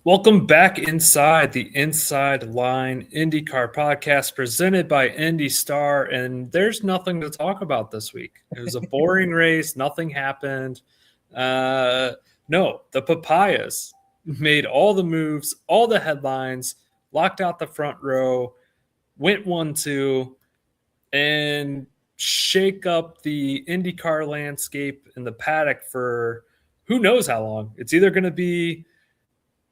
Welcome back inside the Inside Line IndyCar podcast presented by IndyStar. And there's nothing to talk about this week. It was a boring race. Nothing happened. No, the Papayas made all the moves, all the headlines, locked out the front row, went 1-2, and shake up the IndyCar landscape in the paddock for who knows how long. It's either going to be,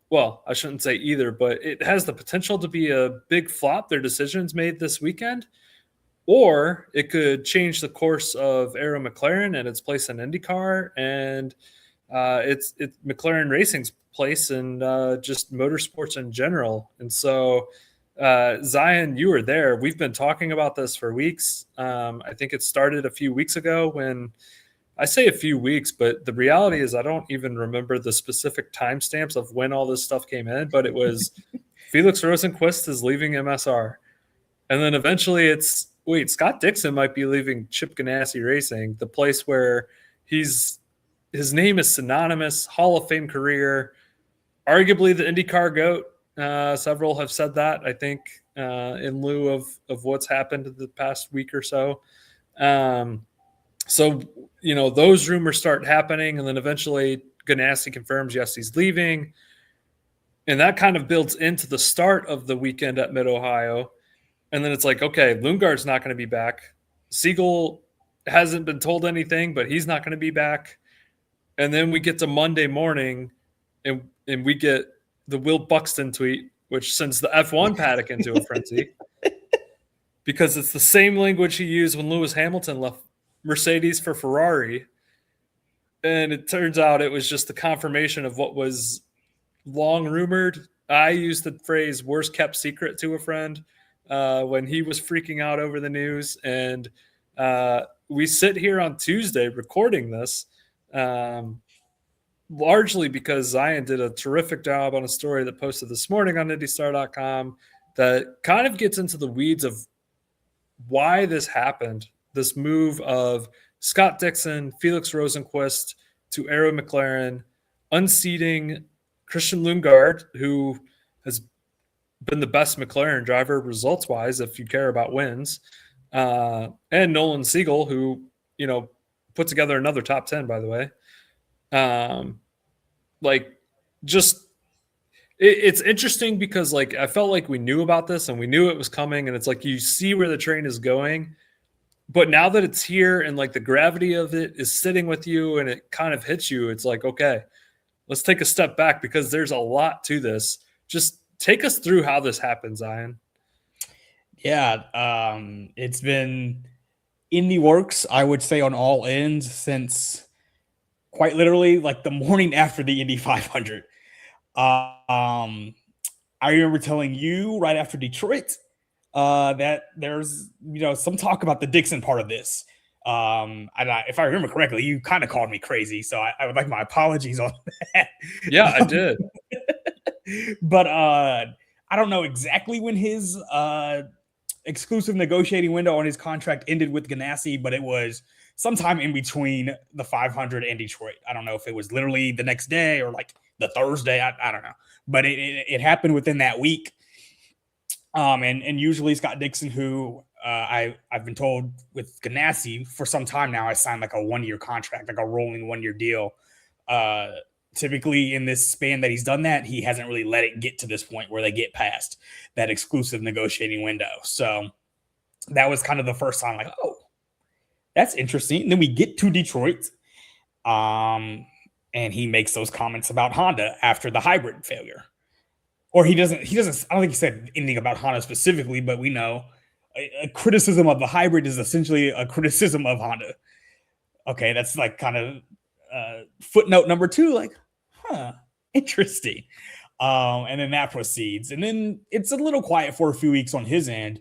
well, I shouldn't say either, but it has the potential to be a big flop, their decisions made this weekend, or it could change the course of Arrow McLaren and its place in IndyCar and it's McLaren Racing's place in just motorsports in general. And so, Zion, you were there. We've been talking about this for weeks. I think it started a few weeks ago when – I say a few weeks, but the reality is I don't even remember the specific timestamps of when all this stuff came in, but it was Felix Rosenqvist is leaving MSR. And then eventually Scott Dixon might be leaving Chip Ganassi Racing, the place where his name is synonymous, Hall of Fame career, arguably the IndyCar GOAT. Several have said that, I think, in lieu of what's happened in the past week or so. So, those rumors start happening, and then eventually Ganassi confirms, yes, he's leaving. And that kind of builds into the start of the weekend at Mid-Ohio. And then it's like, okay, Lundgaard's not going to be back. Siegel hasn't been told anything, but he's not going to be back. And then we get to Monday morning, and we get the Will Buxton tweet, which sends the F1 paddock into a frenzy. Because it's the same language he used when Lewis Hamilton left Mercedes for Ferrari. And it turns out it was just the confirmation of what was long rumored. I used the phrase worst kept secret to a friend when he was freaking out over the news. And we sit here on Tuesday recording this largely because Zion did a terrific job on a story that posted this morning on IndyStar.com that kind of gets into the weeds of why this happened. This move of Scott Dixon, Felix Rosenqvist to Arrow McLaren, unseating Christian Lundgaard, who has been the best McLaren driver results-wise, if you care about wins, and Nolan Siegel, who, put together another top 10, by the way. It's interesting because, I felt like we knew about this and we knew it was coming, and it's like you see where the train is going. But now that it's here and the gravity of it is sitting with you and it kind of hits you, it's like, okay, let's take a step back because there's a lot to this. Just take us through how this happened, Zion. Yeah, it's been in the works, I would say, on all ends since quite literally the morning after the Indy 500. I remember telling you right after Detroit that there's some talk about the Dixon part of this. And if I remember correctly, you kind of called me crazy, so I would like my apologies on that. Yeah, I did. But I don't know exactly when his exclusive negotiating window on his contract ended with Ganassi, but it was sometime in between the 500 and Detroit. I don't know if it was literally the next day or the Thursday. I don't know, but it happened within that week. And usually Scott Dixon, who I've been told with Ganassi for some time now, I signed a 1-year contract, a rolling 1-year deal. Typically in this span that he's done that, he hasn't really let it get to this point where they get past that exclusive negotiating window. So that was kind of the first time oh, that's interesting. And then we get to Detroit. And he makes those comments about Honda after the hybrid failure. Or he doesn't, I don't think he said anything about Honda specifically, but we know a criticism of the hybrid is essentially a criticism of Honda. Okay, that's kind of footnote number 2, interesting. And then that proceeds. And then it's a little quiet for a few weeks on his end.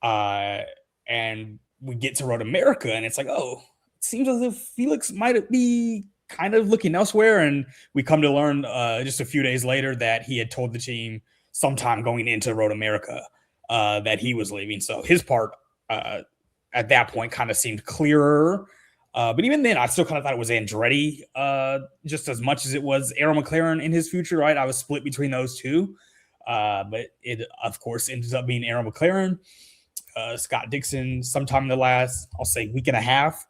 And we get to Road America, and it's oh, it seems as if Felix might be kind of looking elsewhere. And we come to learn just a few days later that he had told the team sometime going into Road America that he was leaving. So his part at that point kind of seemed clearer. But even then, I still kind of thought it was Andretti just as much as it was Arrow McLaren in his future, right? I was split between those two. But it, of course, ends up being Arrow McLaren. Scott Dixon, sometime in the last, I'll say, week and a half,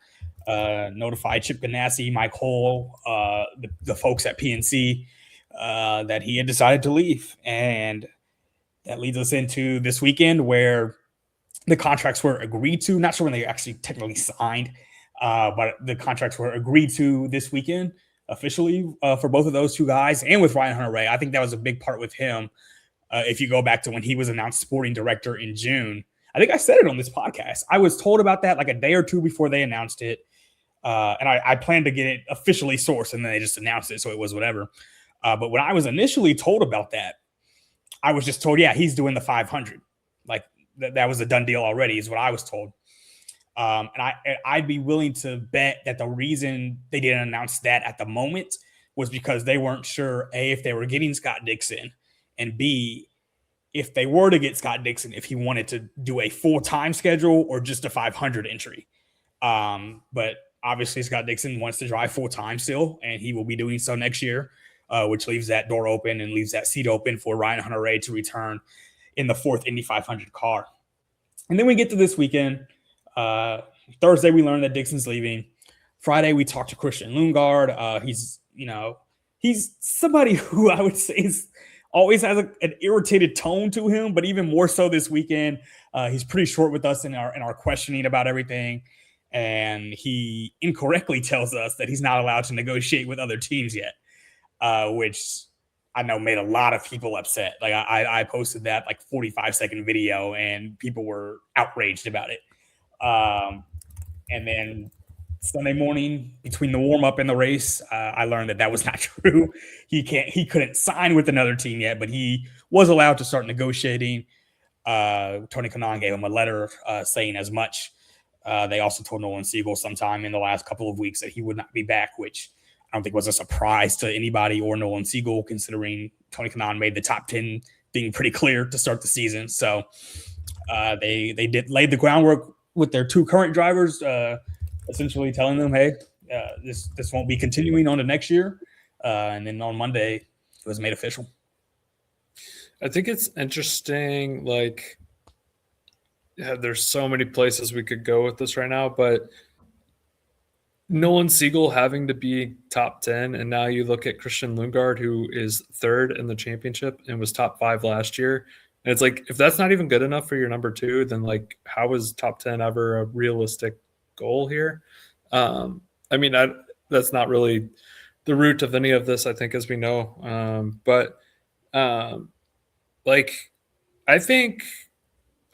notified Chip Ganassi, Mike Hull, the folks at PNC, that he had decided to leave. And that leads us into this weekend where the contracts were agreed to. Not sure when they actually technically signed, but the contracts were agreed to this weekend officially for both of those two guys, and with Ryan Hunter-Reay. I think that was a big part with him. If you go back to when he was announced sporting director in June, I think I said it on this podcast. I was told about that like a day or two before they announced it. And I planned to get it officially sourced, and then they just announced it. So it was whatever. But when I was initially told about that, I was just told, yeah, he's doing the 500. Like that was a done deal already is what I was told. And I'd be willing to bet that the reason they didn't announce that at the moment was because they weren't sure, A, if they were getting Scott Dixon, and B, if they were to get Scott Dixon, if he wanted to do a full-time schedule or just a 500 entry. But obviously Scott Dixon wants to drive full-time still, and he will be doing so next year, which leaves that door open and leaves that seat open for Ryan Hunter-Reay to return in the fourth Indy 500 car. And then we get to this weekend. Thursday, we learned that Dixon's leaving. Friday, we talked to Christian Lundgaard. He's somebody who I would say always has an irritated tone to him, but even more so this weekend. He's pretty short with us in our questioning about everything. And he incorrectly tells us that he's not allowed to negotiate with other teams yet, which I know made a lot of people upset. Like I posted that like 45-second video and people were outraged about it. And then Sunday morning between the warm up and the race, I learned that was not true. He couldn't sign with another team yet, but he was allowed to start negotiating. Tony Kanaan gave him a letter saying as much. They also told Nolan Siegel sometime in the last couple of weeks that he would not be back, which I don't think was a surprise to anybody or Nolan Siegel, considering Tony Kanaan made the top 10 being pretty clear to start the season. So they laid the groundwork with their two current drivers, essentially telling them, hey, this won't be continuing on to next year. And then on Monday, it was made official. I think it's interesting. Like, yeah, there's so many places we could go with this right now, but Nolan Siegel having to be top 10, and now you look at Christian Lundgaard, who is third in the championship and was top 5 last year. And it's like, if that's not even good enough for your number 2, then like, how is top 10 ever a realistic goal here? I mean, that's not really the root of any of this, I think, as we know. Like, I think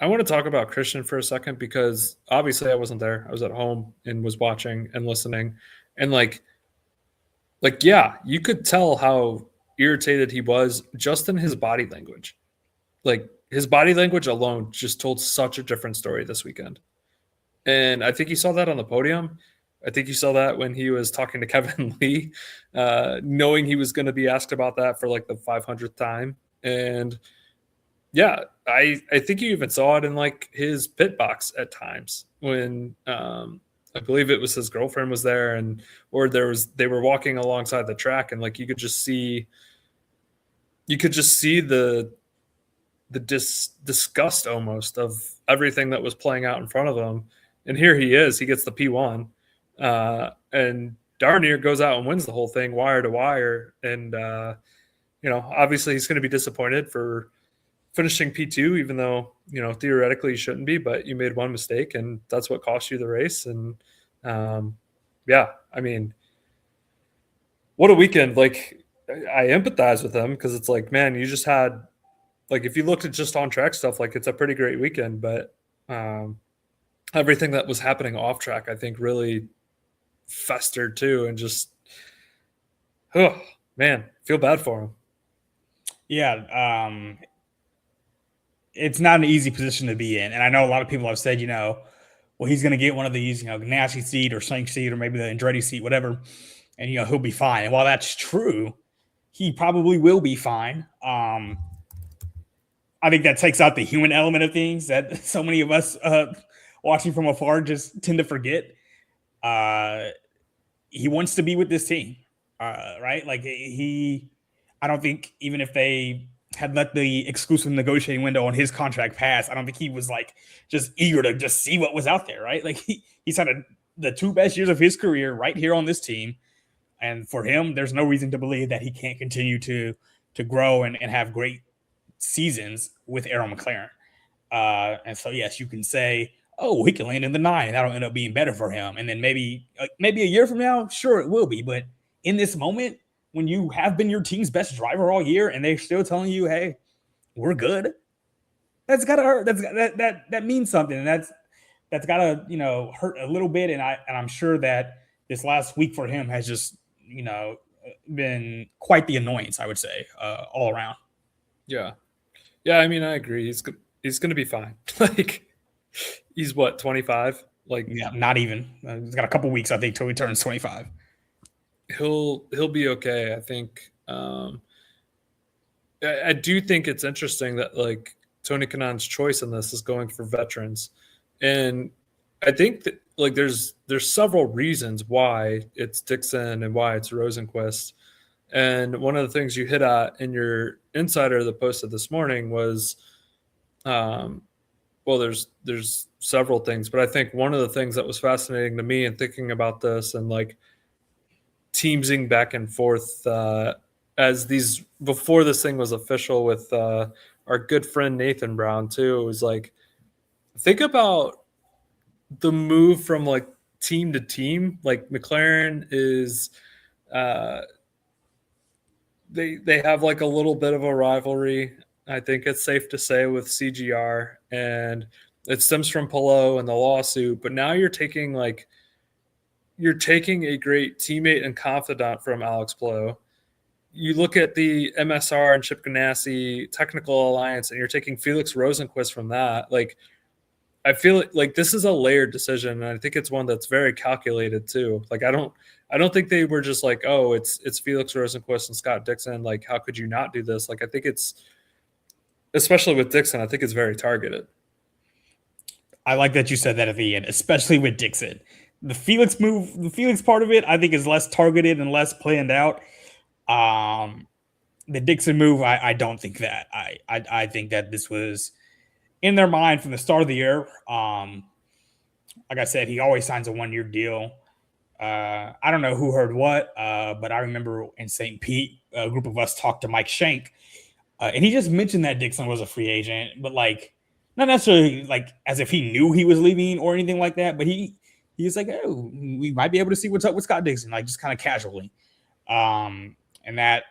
I want to talk about Christian for a second, because obviously I wasn't there. I was at home and was watching and listening. And like, yeah, you could tell how irritated he was just in his body language. Like, his body language alone just told such a different story this weekend. And I think you saw that on the podium. I think you saw that when he was talking to Kevin Lee, knowing he was going to be asked about that for like the 500th time. And yeah, I think you even saw it in like his pit box at times when I believe it was his girlfriend was there, or they were walking alongside the track, and like you could just see the disgust almost of everything that was playing out in front of him. And here he is, he gets the P1 and darn near goes out and wins the whole thing wire to wire. And obviously he's going to be disappointed for finishing P2, even though, theoretically you shouldn't be, but you made one mistake and that's what cost you the race. And yeah, I mean, what a weekend. Like, I empathize with him, because it's like, man, you just had, like, if you looked at just on track stuff, like, it's a pretty great weekend, but everything that was happening off track, I think, really festered too. And just, oh man, feel bad for him. Yeah. It's not an easy position to be in. And I know a lot of people have said, well, he's going to get one of these, Ganassi seat or Shank seat, or maybe the Andretti seat, whatever. And, he'll be fine. And while that's true, he probably will be fine. I think that takes out the human element of things that so many of us watching from afar just tend to forget. He wants to be with this team, right? Like I don't think even if they had let the exclusive negotiating window on his contract pass, I don't think he was like just eager to just see what was out there, right? Like he's had the 2 best years of his career right here on this team. And for him, there's no reason to believe that he can't continue to grow and have great seasons with Arrow McLaren. And so, yes, you can say, oh, he can land in the 9, and that'll end up being better for him. And then maybe a year from now, sure, it will be. But in this moment, when you have been your team's best driver all year and they're still telling you, hey, we're good, that's gotta hurt. That means something. And that's gotta, hurt a little bit. And I'm sure that this last week for him has just, been quite the annoyance, I would say, all around. Yeah. I mean, I agree. He's going to be fine. Like, he's what, 25? Like, yeah, not even. He's got a couple weeks, I think, till he turns 25. He'll be okay. I think. I do think it's interesting that like Tony Kanaan's choice in this is going for veterans, and I think that like there's several reasons why it's Dixon and why it's Rosenqvist. And one of the things you hit at in your insider that posted this morning was, well, there's several things, but I think one of the things that was fascinating to me in thinking about this and like teamsing back and forth as these before this thing was official with our good friend Nathan Brown too, it was like, think about the move from like team to team. Like McLaren is they have like a little bit of a rivalry. I think it's safe to say with CGR, and it stems from Palou and the lawsuit. But now you're taking a great teammate and confidant from Alex Palou. You look at the MSR and Chip Ganassi technical alliance, and you're taking Felix Rosenqvist from that. Like, I feel like this is a layered decision, and I think it's one that's very calculated too. Like, I don't think they were just like, oh, it's Felix Rosenqvist and Scott Dixon. Like, how could you not do this? Like, I think it's, especially with Dixon, I think it's very targeted. I like that you said that at the end, especially with Dixon. The Felix part of it, I think, is less targeted and less planned out. The Dixon move, I don't think that. I think that this was in their mind from the start of the year. Like I said, he always signs a 1-year deal. I don't know who heard what, but I remember in St. Pete, a group of us talked to Mike Shank, and he just mentioned that Dixon was a free agent, but like not necessarily like as if he knew he was leaving or anything like that. But he was like, oh, we might be able to see what's up with Scott Dixon, like just kind of casually, and that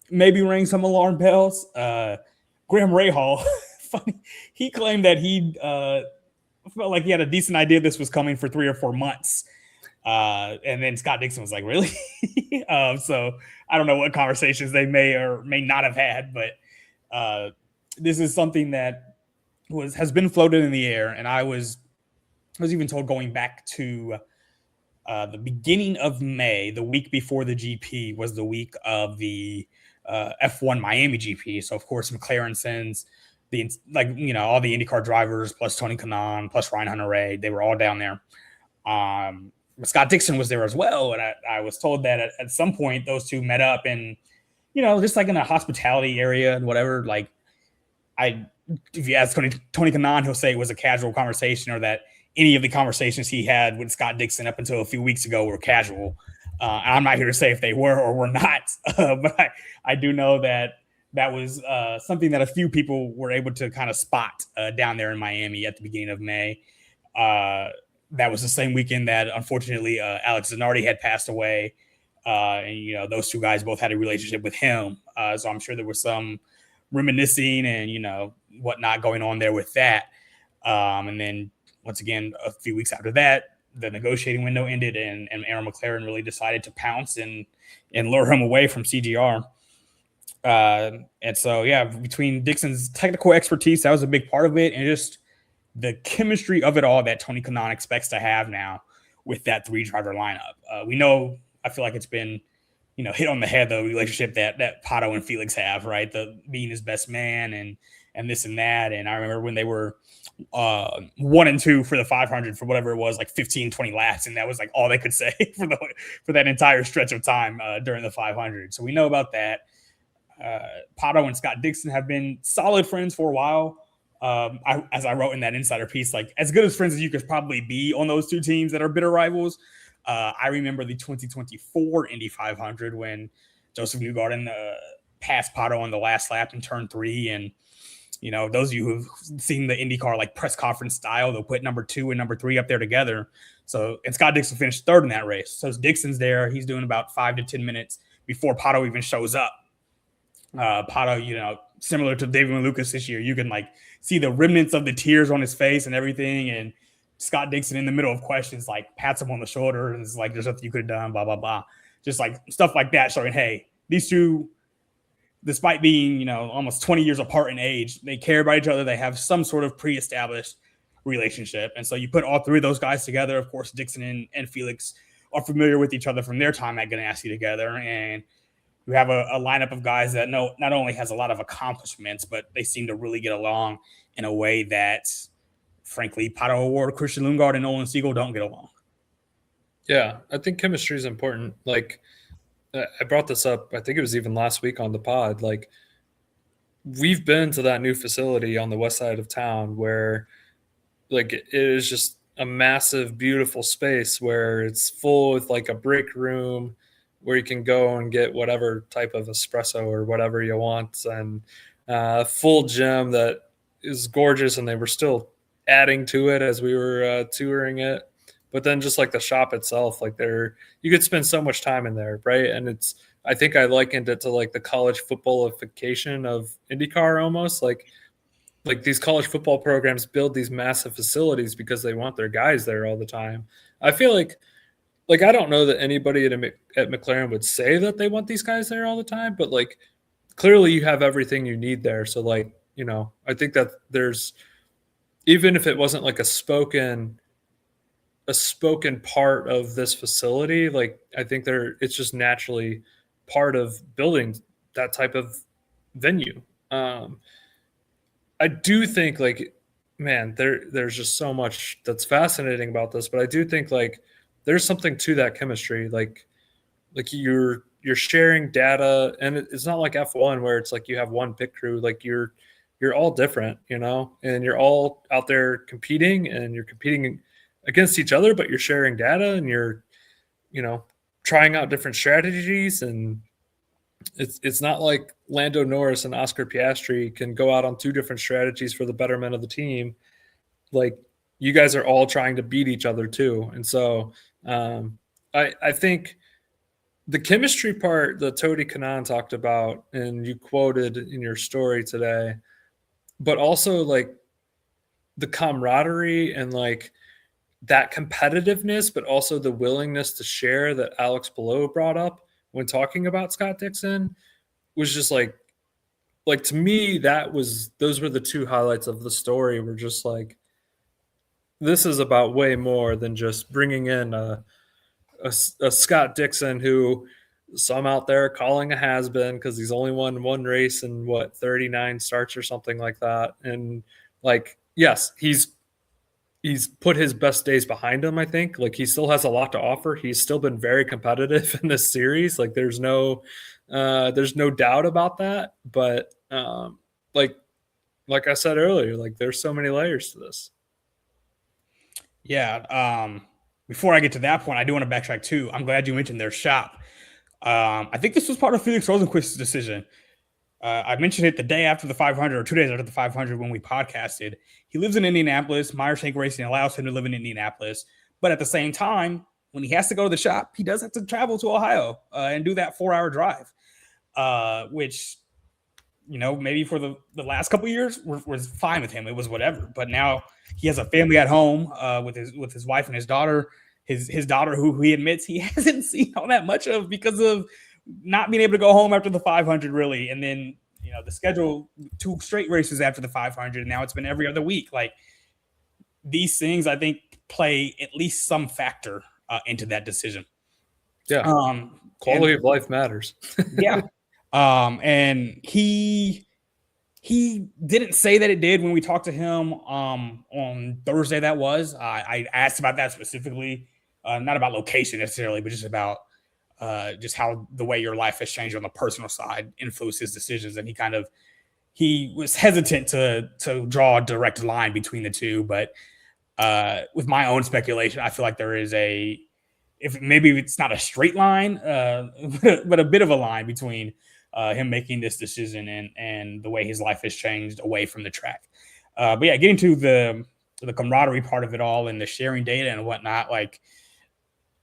maybe rang some alarm bells. Graham Rahal, funny, he claimed that he felt like he had a decent idea this was coming for 3 or 4 months. And then Scott Dixon was like, really? So I don't know what conversations they may or may not have had, but this is something that has been floated in the air. And I was even told going back to the beginning of May, the week before the GP was the week of the F1 Miami GP. So of course McLaren sends all the IndyCar drivers plus Tony Kanaan plus Ryan Hunter-Reay. They were all down there. Scott Dixon was there as well, and I was told that at some point those two met up, and just like in a hospitality area and whatever. Like, if you ask Tony Kanaan, he'll say it was a casual conversation, or that any of the conversations he had with Scott Dixon up until a few weeks ago were casual. I'm not here to say if they were or were not, but I do know that was something that a few people were able to kind of spot down there in Miami at the beginning of May. That was the same weekend that, unfortunately, Alex Zanardi had passed away. And, those two guys both had a relationship with him. So I'm sure there was some reminiscing and, whatnot going on there with that. And then, once again, a few weeks after that, the negotiating window ended, and Aaron McLaren really decided to pounce and lure him away from CGR. And so, yeah, between Dixon's technical expertise, that was a big part of it, and just the chemistry of it all that Tony Kanaan expects to have now with that 3-driver lineup. We know, I feel like it's been, hit on the head, the relationship that Pato and Felix have, right? The being his best man and this and that. And I remember when they were 1 and 2 for the 500 for whatever it was, like 15, 20 laps. And that was like all they could say for that entire stretch of time during the 500. So we know about that. Pato and Scott Dixon have been solid friends for a while. As I wrote in that insider piece, like as good as friends as you could probably be on those two teams that are bitter rivals. I remember the 2024 Indy 500 when Joseph Newgarden passed Pato on the last lap in turn 3. And, you know, those of you who've seen the IndyCar like press conference style, they'll put number 2 and number 3 up there together. So, and Scott Dixon finished 3rd in that race. So Dixon's there. He's doing about 5 to 10 minutes before Pato even shows up. Pato, you know, similar to David and Lucas this year, you can like see the remnants of the tears on his face and everything. And Scott Dixon in the middle of questions, like pats him on the shoulder and is like, there's nothing you could have done, blah, blah, blah. Just like stuff like that, showing, hey, these two, despite being, you know, almost 20 years apart in age, they care about each other. They have some sort of pre-established relationship. And so you put all 3 of those guys together. Of course, Dixon and Felix are familiar with each other from their time at Ganassi together. And you have a lineup of guys that not only has a lot of accomplishments, but they seem to really get along in a way that, frankly, Pato O'Ward, Christian Lundgaard, and Nolan Siegel don't get along. Yeah, I think chemistry is important. Like, I brought this up, I think it was even last week on the pod. Like, we've been to that new facility on the west side of town where, like, it is just a massive, beautiful space where it's full with, like, a break room where you can go and get whatever type of espresso or whatever you want, and full gym that is gorgeous, and they were still adding to it as we were touring it. But then just like the shop itself, like you could spend so much time in there, right? And I think I likened it to like the college footballification of IndyCar almost. Like these college football programs build these massive facilities because they want their guys there all the time. I feel like I don't know that anybody at McLaren would say that they want these guys there all the time, but like clearly you have everything you need there. So like, you know, I think that there's, even if it wasn't like a spoken part of this facility, like I think it's just naturally part of building that type of venue. I do think like, man, there's just so much that's fascinating about this, but I do think like there's something to that chemistry. Like you're sharing data, and it's not like F1 where it's like you have one pit crew. Like you're all different, you know, and you're all out there competing, and you're competing against each other, but you're sharing data, and you're, you know, trying out different strategies. And it's not like Lando Norris and Oscar Piastri can go out on 2 different strategies for the betterment of the team. Like you guys are all trying to beat each other too. And so I think the chemistry part that Tony Kanaan talked about, and you quoted in your story today, but also like the camaraderie and like that competitiveness, but also the willingness to share that Alex Palou brought up when talking about Scott Dixon was just like to me, those were the 2 highlights of the story. Were just like, this is about way more than just bringing in a Scott Dixon who some out there calling a has-been because he's only won 1 race in 39 starts or something like that. And like, yes, he's put his best days behind him. I think like he still has a lot to offer. He's still been very competitive in this series. Like there's no doubt about that. But like I said earlier, like there's so many layers to this. Yeah. Before I get to that point, I do want to backtrack too. I'm glad you mentioned their shop. I think this was part of Felix Rosenqvist's decision. I mentioned it the day after the 500 or 2 days after the 500 when we podcasted. He lives in Indianapolis. Myers Tank Racing allows him to live in Indianapolis. But at the same time, when he has to go to the shop, he does have to travel to Ohio and do that 4-hour drive, which, you know, maybe for the last couple of years was fine with him. It was whatever. But now he has a family at home with his wife and his daughter. His daughter, who he admits he hasn't seen all that much of because of not being able to go home after the 500, really. And then, you know, the schedule, 2 straight races after the 500. And now it's been every other week. Like these things, I think, play at least some factor into that decision. Yeah. Quality of life matters. Yeah. And he He didn't say that it did when we talked to him on Thursday. That was I asked about that specifically, not about location necessarily, but just about just how the way your life has changed on the personal side influenced his decisions. And he was hesitant to draw a direct line between the two. But with my own speculation, I feel like there is if maybe it's not a straight line, but a bit of a line between him making this decision and the way his life has changed away from the track. But yeah, getting to the camaraderie part of it all and the sharing data and whatnot, like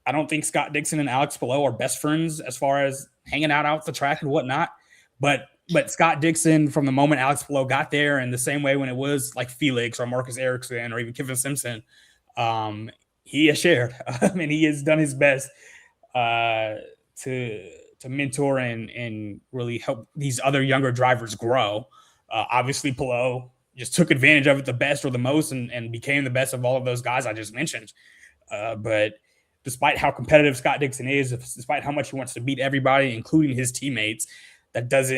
I don't think Scott Dixon and Alex Palou are best friends as far as hanging out the track and whatnot. But Scott Dixon, from the moment Alex Palou got there, and the same way when it was like Felix or Marcus Ericsson or even Kevin Simpson, he has shared. And he has done his best to mentor and really help these other younger drivers grow. Obviously, Palou just took advantage of it the best or the most and became the best of all of those guys I just mentioned. But despite how competitive Scott Dixon is, despite how much he wants to beat everybody, including his teammates,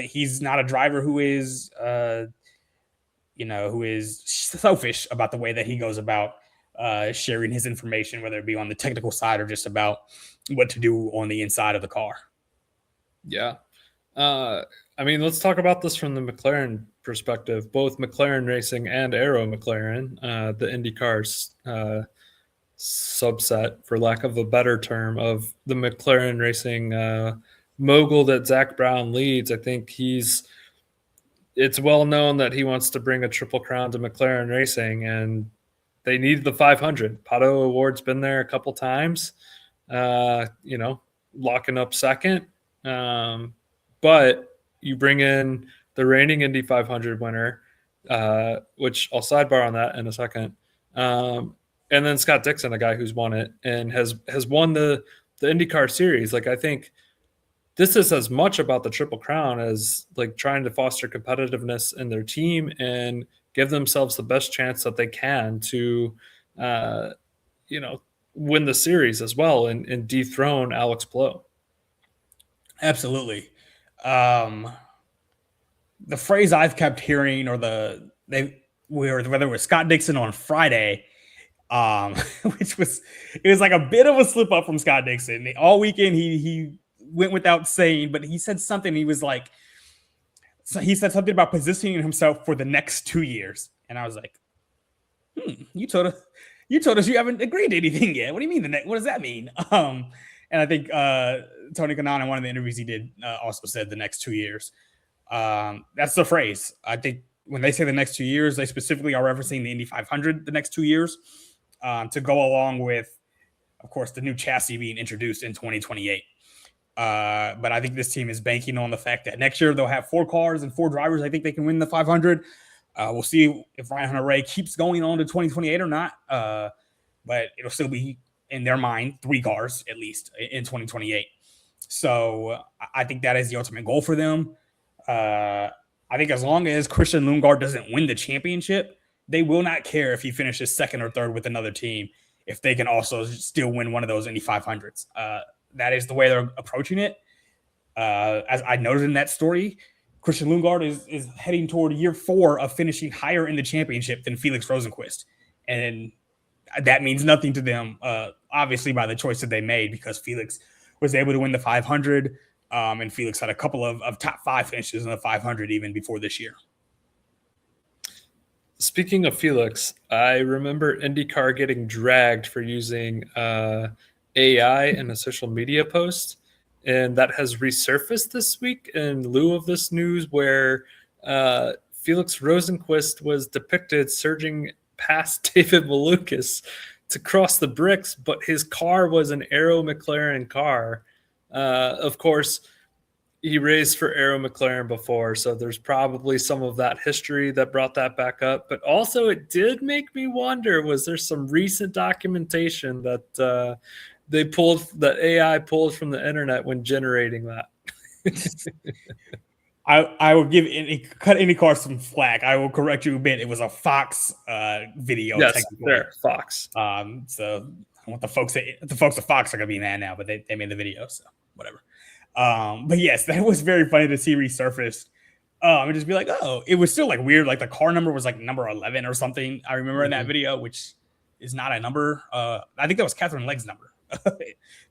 he's not a driver who is, who is selfish about the way that he goes about sharing his information, whether it be on the technical side or just about what to do on the inside of the car. Yeah. Let's talk about this from the McLaren perspective. Both McLaren Racing and Arrow McLaren, the IndyCar's subset, for lack of a better term, of the McLaren Racing mogul that Zach Brown leads. I think it's well known that he wants to bring a triple crown to McLaren Racing, and they need the 500. Pato Award's been there a couple times, locking up second. But you bring in the reigning Indy 500 winner, which I'll sidebar on that in a second. And then Scott Dixon, a guy who's won it and has won the IndyCar series. Like, I think this is as much about the Triple Crown as like trying to foster competitiveness in their team and give themselves the best chance that they can to, win the series as well and dethrone Alex Palou. Absolutely. The phrase I've kept hearing, whether it was Scott Dixon on Friday, it was like a bit of a slip up from Scott Dixon. All weekend he went without saying, but he said something. He said something about positioning himself for the next 2 years, and I was like, you told us you haven't agreed to anything yet. What do you mean what does that mean? And I think Tony Kanaan in one of the interviews he did also said the next 2 years. That's the phrase. I think when they say the next 2 years, they specifically are referencing the Indy 500 the next 2 years to go along with, of course, the new chassis being introduced in 2028. But I think this team is banking on the fact that next year they'll have 4 cars and 4 drivers. I think they can win the 500. We'll see if Ryan Hunter-Reay keeps going on to 2028 or not. But it'll still be, in their mind, 3 cars at least in 2028. So I think that is the ultimate goal for them. I think as long as Christian Lundgaard doesn't win the championship, they will not care if he finishes second or third with another team, if they can also still win one of those Indy 500s. That is the way they're approaching it. As I noted in that story, Christian Lundgaard is heading toward year 4 of finishing higher in the championship than Felix Rosenqvist. And that means nothing to them, obviously, by the choice that they made, because Felix was able to win the 500, and Felix had a couple of top 5 finishes in the 500 even before this year. Speaking of Felix, I remember IndyCar getting dragged for using AI in a social media post, and that has resurfaced this week in lieu of this news where Felix Rosenqvist was depicted surging past David Malukas to cross the bricks, but his car was an Arrow McLaren car. Of course, he raced for Arrow McLaren before, so there's probably some of that history that brought that back up. But also, it did make me wonder, was there some recent documentation that AI pulled from the internet when generating that? I will cut IndyCar some flack. I will correct you a bit. It was a Fox video. Yes, there, Fox. So I want the folks at Fox are gonna be mad now, but they made the video, so whatever. But yes, that was very funny to see resurfaced. and just be like, oh, it was still like weird. Like the car number was like number 11 or something. I remember in that video, which is not a number. I think that was Catherine Legg's number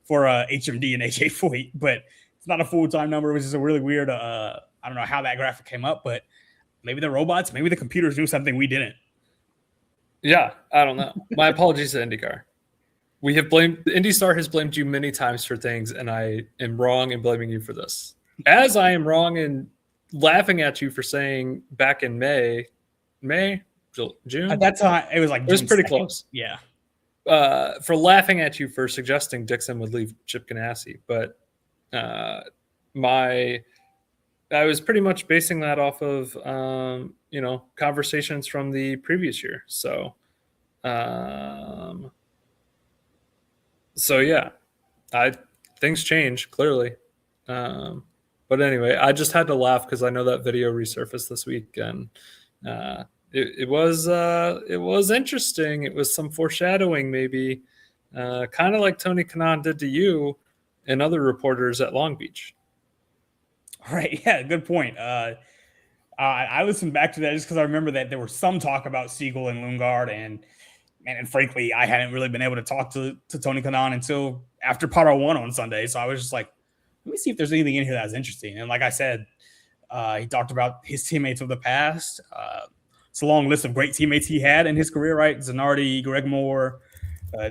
for HMD and HA Foyt, but it's not a full-time number. It was just a really weird. I don't know how that graphic came up, but maybe the robots, maybe the computers knew something we didn't. Yeah, I don't know. My apologies to IndyCar. We have blamed IndyStar has blamed you many times for things, and I am wrong in blaming you for this. As I am wrong in laughing at you for saying back in May, June. At that time, it was like it was June pretty 2nd. close. Yeah. For laughing at you for suggesting Dixon would leave Chip Ganassi, but I was pretty much basing that off of conversations from the previous year. So yeah, things change clearly. But anyway, I just had to laugh because I know that video resurfaced this week, and it was interesting. It was some foreshadowing, maybe, kind of like Tony Kanaan did to you and other reporters at Long Beach. Right. Yeah. Good point. I listened back to that just because I remember that there was some talk about Siegel and Lundgaard, and frankly, I hadn't really been able to talk to Tony Kanaan until after Pato won on Sunday. So I was just like, let me see if there's anything in here that's interesting. And like I said, he talked about his teammates of the past. It's a long list of great teammates he had in his career, right? Zanardi, Greg Moore,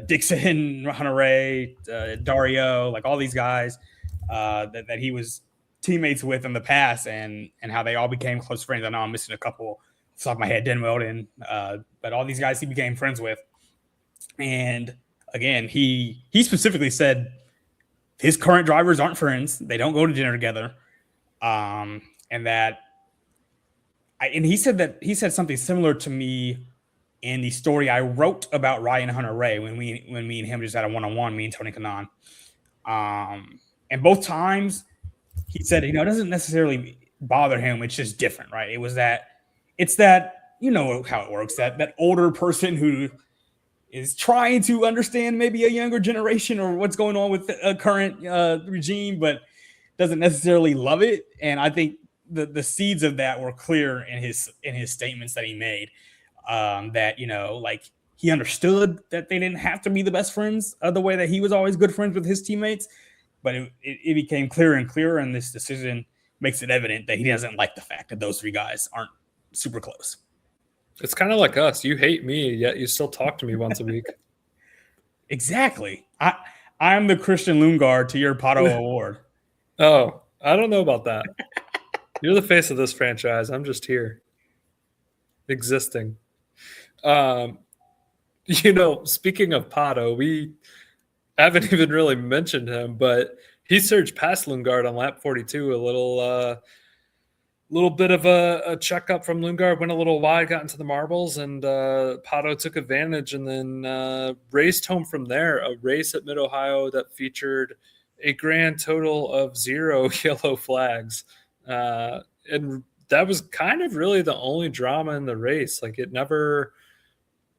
Dixon, Hunter-Ray, Dario, like all these guys that he was teammates with in the past, and how they all became close friends. I know I'm missing a couple off the top of my head, Den Weldon, but all these guys he became friends with. And again, he specifically said his current drivers aren't friends. They don't go to dinner together. And he said something similar to me in the story I wrote about Ryan Hunter-Ray when me and him just had a one-on-one, me and Tony Kanaan. And both times he said, it doesn't necessarily bother him. It's just different, right? It's that, you know how it works, that older person who is trying to understand maybe a younger generation or what's going on with a current regime, but doesn't necessarily love it. And I think the seeds of that were clear in his statements that he made, that, like he understood that they didn't have to be the best friends the way that he was always good friends with his teammates. But it became clearer and clearer, and this decision makes it evident that he doesn't like the fact that those three guys aren't super close. It's kind of like us. You hate me, yet you still talk to me once a week. Exactly. I'm the Christian Lundgaard to your Pato award. Oh, I don't know about that. You're the face of this franchise. I'm just here, existing. Speaking of Pato, we haven't even really mentioned him, but he surged past Lundgaard on lap 42. A little bit of a checkup from Lundgaard, went a little wide, got into the marbles, and Pato took advantage and then raced home from there. A race at Mid-Ohio that featured a grand total of 0 yellow flags. And that was kind of really the only drama in the race. Like it never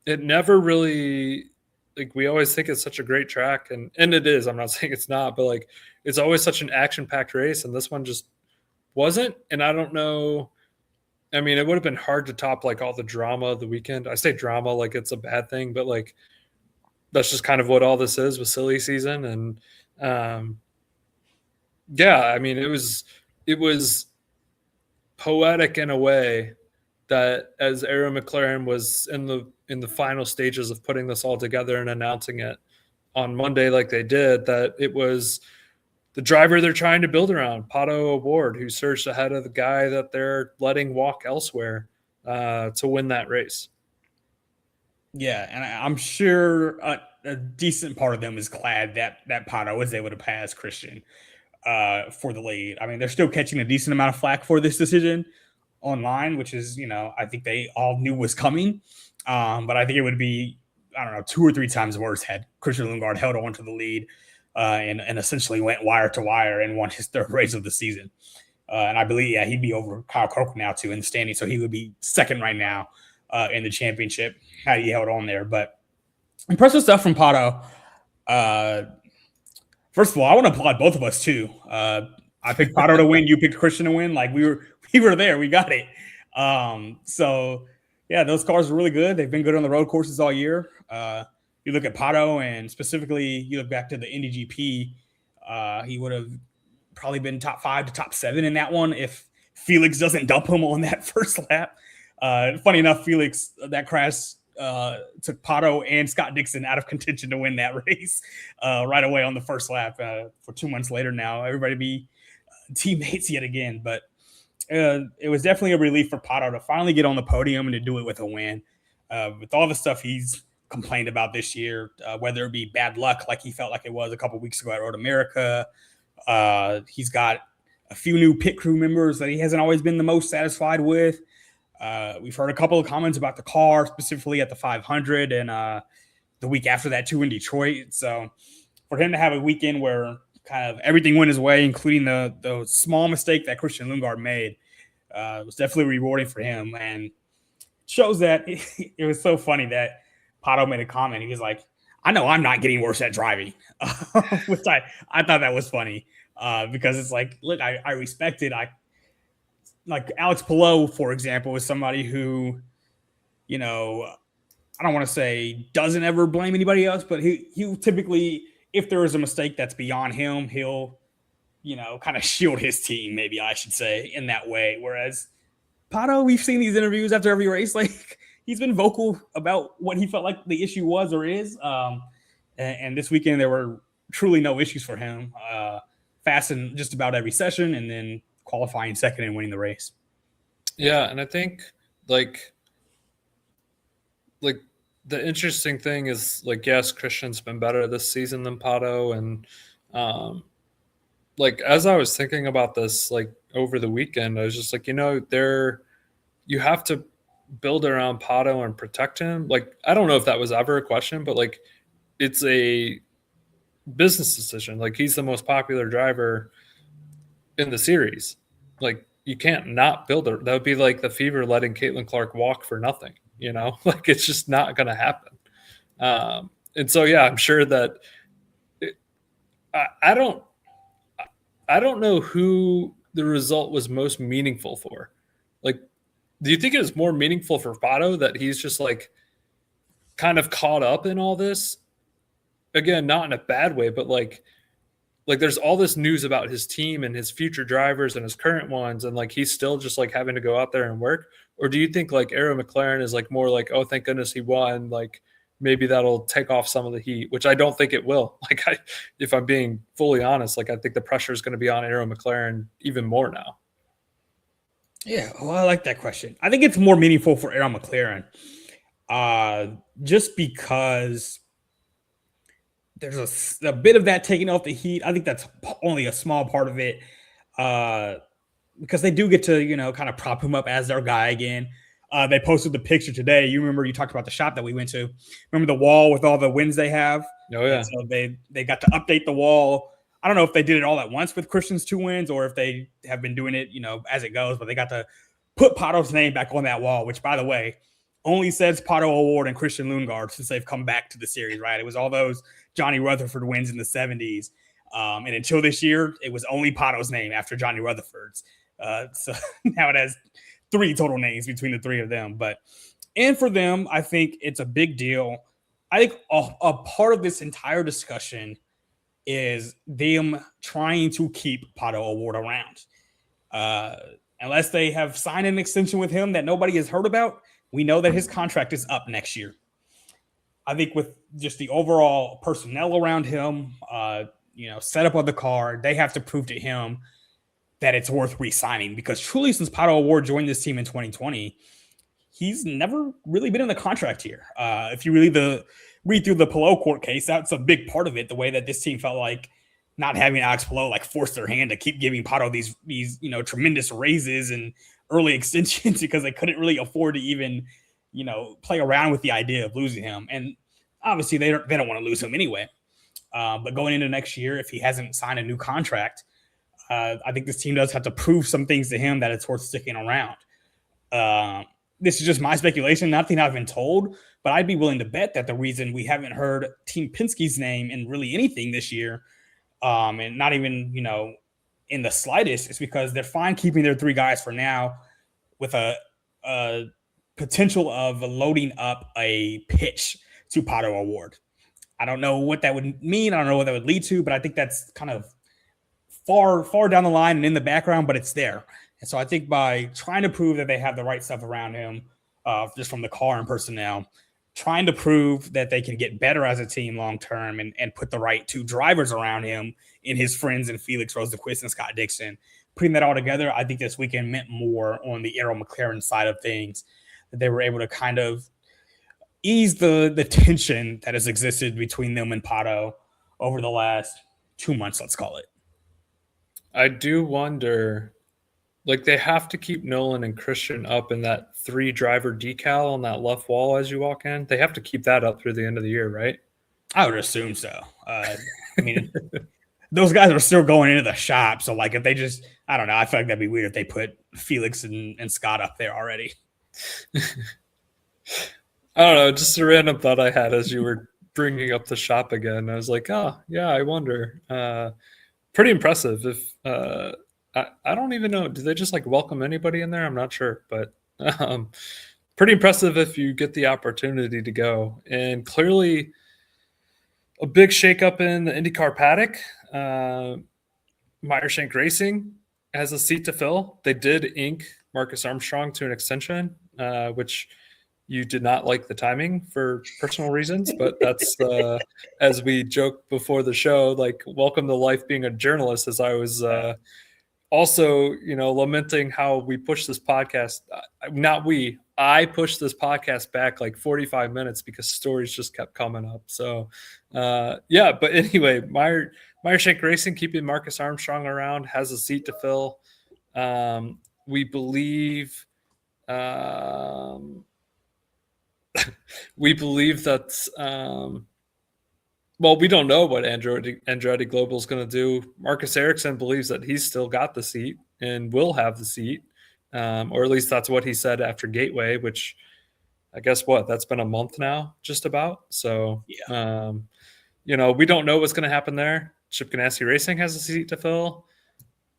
really, like we always think it's such a great track, and it is. I'm not saying it's not, but like it's always such an action-packed race, and this one just wasn't. And I don't know. I mean, it would have been hard to top like all the drama of the weekend. I say drama like it's a bad thing, but like that's just kind of what all this is with silly season. And yeah, I mean, it was poetic in a way that as Arrow McLaren was in the final stages of putting this all together and announcing it on Monday like they did, that it was the driver they're trying to build around, Pato O'Ward, who surged ahead of the guy that they're letting walk elsewhere to win that race. Yeah, and I'm sure a decent part of them is glad that Pato was able to pass Christian for the lead. I mean, they're still catching a decent amount of flack for this decision online, which is, I think they all knew was coming. But I think it would be, 2 or 3 times worse had Christian Lundgaard held on to the lead and essentially went wire to wire and won his 3rd race of the season. And I believe, he'd be over Kyle Croak now too in the standing. So he would be 2nd right now in the championship had he held on there. But impressive stuff from Pato. First of all, I want to applaud both of us too. I picked Pato to win. You picked Christian to win. Like we were there. We got it. So yeah, those cars are really good. They've been good on the road courses all year. You look at Pato, and specifically, you look back to the Indy GP. He would have probably been top 5 to top 7 in that one if Felix doesn't dump him on that first lap. Funny enough, Felix, that crash took Pato and Scott Dixon out of contention to win that race right away on the first lap. For 2 months later now, everybody be teammates yet again. But it was definitely a relief for Pato to finally get on the podium and to do it with a win. With all the stuff he's complained about this year, whether it be bad luck like he felt like it was a couple weeks ago at Road America. He's got a few new pit crew members that he hasn't always been the most satisfied with. We've heard a couple of comments about the car, specifically at the 500 and the week after that too in Detroit. So for him to have a weekend where kind of everything went his way, including the small mistake that Christian Lundgaard made, was definitely rewarding for him, and shows that it was so funny that Pato made a comment. He was like, I know I'm not getting worse at driving, which I thought that was funny because it's like, look, I respect it. Like Alex Palou, for example, is somebody who, you know, I don't want to say doesn't ever blame anybody else, but he typically, if there is a mistake that's beyond him, he'll, you know, kind of shield his team, maybe I should say, in that way. Whereas Pato, we've seen these interviews after every race, like he's been vocal about what he felt like the issue was or is. And this weekend, there were truly no issues for him. Fast in just about every session, and then qualifying second and winning the race. Yeah, and I think like the interesting thing is, like, yes, Christian's been better this season than Pato, and like as I was thinking about this, like over the weekend, I was just like, you know, you have to build around Pato and protect him. Like, I don't know if that was ever a question, but like it's a business decision. Like, he's the most popular driver in the series. Like, you can't not build her. That would be like the Fever letting Caitlin Clark walk for nothing, you know? Like, it's just not going to happen. And so, yeah, I'm sure that I don't know who the result was most meaningful for. Like, do you think it was more meaningful for Pato that he's just like kind of caught up in all this? Again, not in a bad way, but like there's all this news about his team and his future drivers and his current ones, and like he's still just like having to go out there and work? Or do you think like Arrow McLaren is like more like, oh, thank goodness he won, like maybe that'll take off some of the heat, which I don't think it will. Like, if I'm being fully honest, like I think the pressure is going to be on Arrow McLaren even more now. Yeah, well, I like that question. I think it's more meaningful for Arrow McLaren, just because there's a bit of that taking off the heat. I think that's only a small part of it, because they do get to, you know, kind of prop him up as their guy again. They posted the picture today. You remember, you talked about the shop that we went to. Remember the wall with all the wins they have? Oh, yeah. And so they got to update the wall. I don't know if they did it all at once with Christian's 2 wins or if they have been doing it, you know, as it goes, but they got to put Pato's name back on that wall, which, by the way, only says Pato Award and Christian Lundgaard since they've come back to the series, right? It was all those Johnny Rutherford wins in the 70s. And until this year, it was only Pato's name after Johnny Rutherford's. So now it has 3 total names between the 3 of them. And for them, I think it's a big deal. I think a part of this entire discussion is them trying to keep Pato Award around. Unless they have signed an extension with him that nobody has heard about, we know that his contract is up next year. I think with just the overall personnel around him, you know, setup of the car, they have to prove to him that it's worth re-signing, because truly, since Pato Award joined this team in 2020, he's never really been in the contract here. If you really read through the Palou court case, that's a big part of it. The way that this team felt like not having Alex Palou like force their hand to keep giving Pato these you know, tremendous raises and early extensions because they couldn't really afford to even, you know, play around with the idea of losing him. And obviously they don't want to lose him anyway. But going into next year, if he hasn't signed a new contract, I think this team does have to prove some things to him that it's worth sticking around. This is just my speculation, nothing I've been told, but I'd be willing to bet that the reason we haven't heard Team Penske's name in really anything this year, and not even, you know, in the slightest, it's because they're fine keeping their 3 guys for now with a potential of loading up a pitch to Pato Award. I don't know what that would mean. I don't know what that would lead to, but I think that's kind of far down the line and in the background, but it's there. And so I think by trying to prove that they have the right stuff around him, just from the car and personnel, trying to prove that they can get better as a team long term and put the right 2 drivers around him in his friends and Felix Rosenqvist and Scott Dixon, putting that all together, I think this weekend meant more on the Arrow McLaren side of things, that they were able to kind of ease the tension that has existed between them and Pato over the last 2 months, let's call it. I do wonder, like, they have to keep Nolan and Christian up in that 3-driver decal on that left wall as you walk in. They have to keep that up through the end of the year, right? I would assume so. I mean, those guys are still going into the shop. So, like, if they just, I don't know, I feel like that'd be weird if they put Felix and Scott up there already. I don't know. Just a random thought I had as you were bringing up the shop again. I was like, oh, yeah, I wonder. Pretty impressive. If I don't even know. Do they just like welcome anybody in there? I'm not sure, but pretty impressive if you get the opportunity to go. And clearly a big shakeup in the IndyCar paddock. Meyer-Shank Racing has a seat to fill. They did ink Marcus Armstrong to an extension, which you did not like the timing for personal reasons, but that's as we joked before the show, like, welcome to life being a journalist, as I was also, lamenting how we pushed this podcast. I pushed this podcast back like 45 minutes because stories just kept coming up. So, but anyway, Meyer-Shank Racing keeping Marcus Armstrong around, has a seat to fill. We believe that we don't know what Andretti Global is going to do. Marcus Ericsson believes that he's still got the seat and will have the seat, or at least that's what he said after Gateway, which I guess that's been a month now, just about. So, yeah. We don't know what's going to happen there. Chip Ganassi Racing has a seat to fill.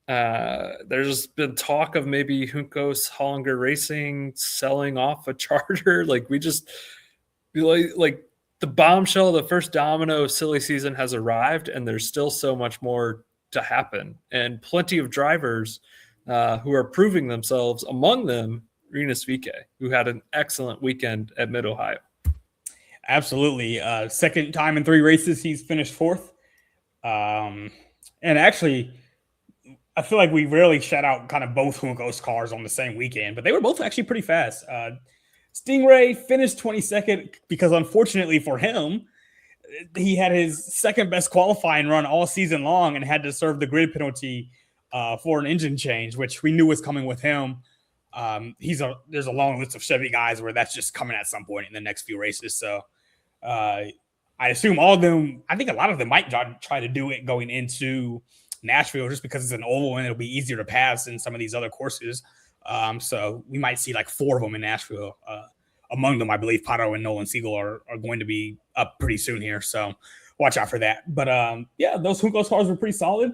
There's been talk of maybe Juncos Hollinger Racing selling off a charter. Like, we just like the bombshell of the first domino silly season has arrived, and there's still so much more to happen, and plenty of drivers who are proving themselves, among them Rinus VeeKay, who had an excellent weekend at Mid-Ohio. Absolutely. Second time in 3 races he's finished 4th. And actually, I feel like we rarely shout out kind of both Juncos cars on the same weekend, but they were both actually pretty fast. Stingray finished 22nd because, unfortunately for him, he had his second best qualifying run all season long and had to serve the grid penalty for an engine change, which we knew was coming with him. There's a long list of Chevy guys where that's just coming at some point in the next few races. So I assume all of them, I think a lot of them might try to do it going into Nashville just because it's an oval and it'll be easier to pass than some of these other courses. So we might see like 4 of them in Nashville. Among them, I believe Pato and Nolan Siegel are going to be up pretty soon here. So watch out for that. But those Juncos cars were pretty solid.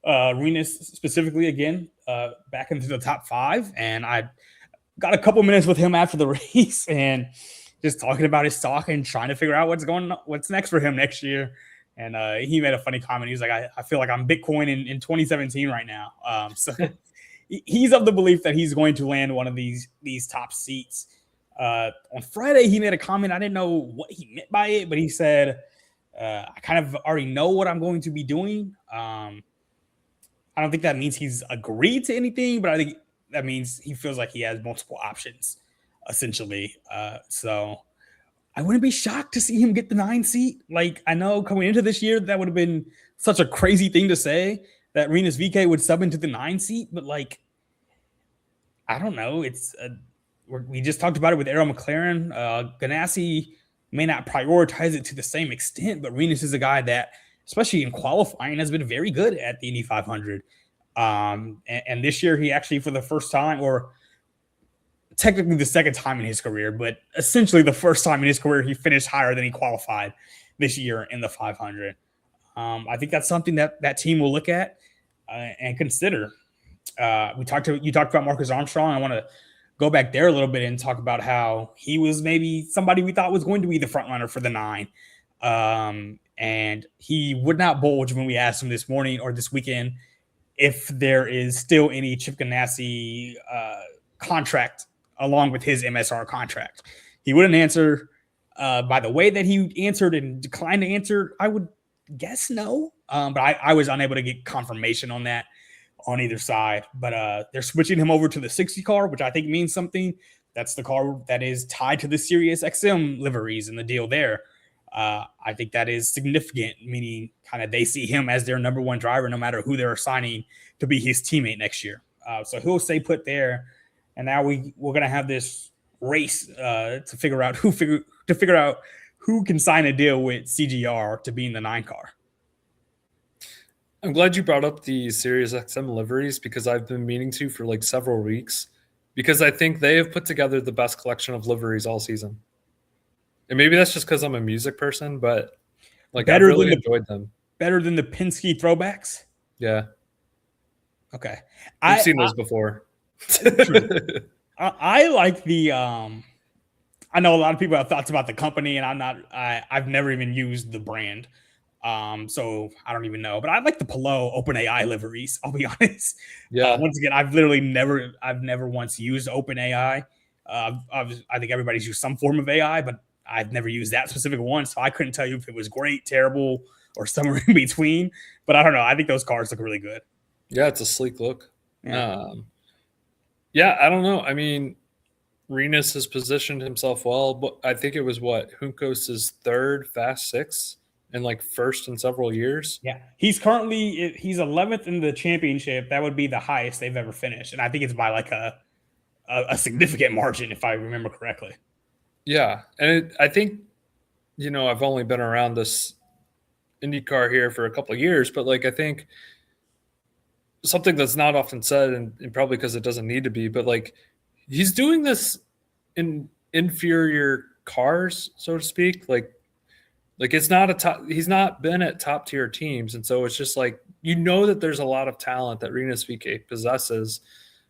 Rinus specifically, again, back into the top 5. And I got a couple minutes with him after the race and just talking about his stock and trying to figure out what's next for him next year. And he made a funny comment. He was like, I feel like I'm Bitcoin in 2017 right now. So he's of the belief that he's going to land one of these top seats. On Friday, he made a comment. I didn't know what he meant by it, but he said, I kind of already know what I'm going to be doing. I don't think that means he's agreed to anything, but I think that means he feels like he has multiple options, essentially. So I wouldn't be shocked to see him get the 9 seat. Like, I know coming into this year, that would have been such a crazy thing to say that Rinus VeeKay would sub into the 9 seat, but like, I don't know. We just talked about it with Arrow McLaren. Ganassi may not prioritize it to the same extent, but Rinus is a guy that, especially in qualifying, has been very good at the Indy 500. And this year, he actually, for the first time, or technically the second time in his career, but essentially the first time in his career, he finished higher than he qualified this year in the 500. I think that's something that team will look at. and consider. You talked about Marcus Armstrong. I want to go back there a little bit and talk about how he was maybe somebody we thought was going to be the front runner for the 9. And he would not bulge when we asked him this morning or this weekend if there is still any Chip Ganassi contract along with his MSR contract. He wouldn't answer. By the way that he answered and declined to answer, I would guess no. But I was unable to get confirmation on that on either side. But they're switching him over to the 60 car, which I think means something. That's the car that is tied to the Sirius XM liveries and the deal there. I think that is significant, meaning kind of they see him as their number one driver, no matter who they're assigning to be his teammate next year. So he'll stay put there. And now we're going to have this race to figure out who can sign a deal with CGR to be in the 9 car. I'm glad you brought up the Sirius XM liveries because I've been meaning to for like several weeks because I think they have put together the best collection of liveries all season. And maybe that's just because I'm a music person, but like I really enjoyed them. Better than the Penske throwbacks? Yeah. Okay. I've seen those before. I like the I know a lot of people have thoughts about the company, and I've never even used the brand. So I don't even know, but I like the Pelot OpenAI liveries. I'll be honest. Yeah. Once again, I've never once used OpenAI. I think everybody's used some form of AI, but I've never used that specific one. So I couldn't tell you if it was great, terrible, or somewhere in between, but I don't know. I think those cars look really good. Yeah. It's a sleek look. Yeah. Yeah. I don't know. I mean, Rinus has positioned himself well, but I think it was Juncos' 3rd Fast 6 and like 1st in several years. Yeah. He's 11th in the championship. That would be the highest they've ever finished. And I think it's by like a significant margin, if I remember correctly. Yeah. And I think, I've only been around this IndyCar here for a couple of years, but like, I think something that's not often said and probably because it doesn't need to be, but like he's doing this in inferior cars, so to speak. Like it's not he's not been at top tier teams. And so it's just like, that there's a lot of talent that Rinus VeeKay possesses.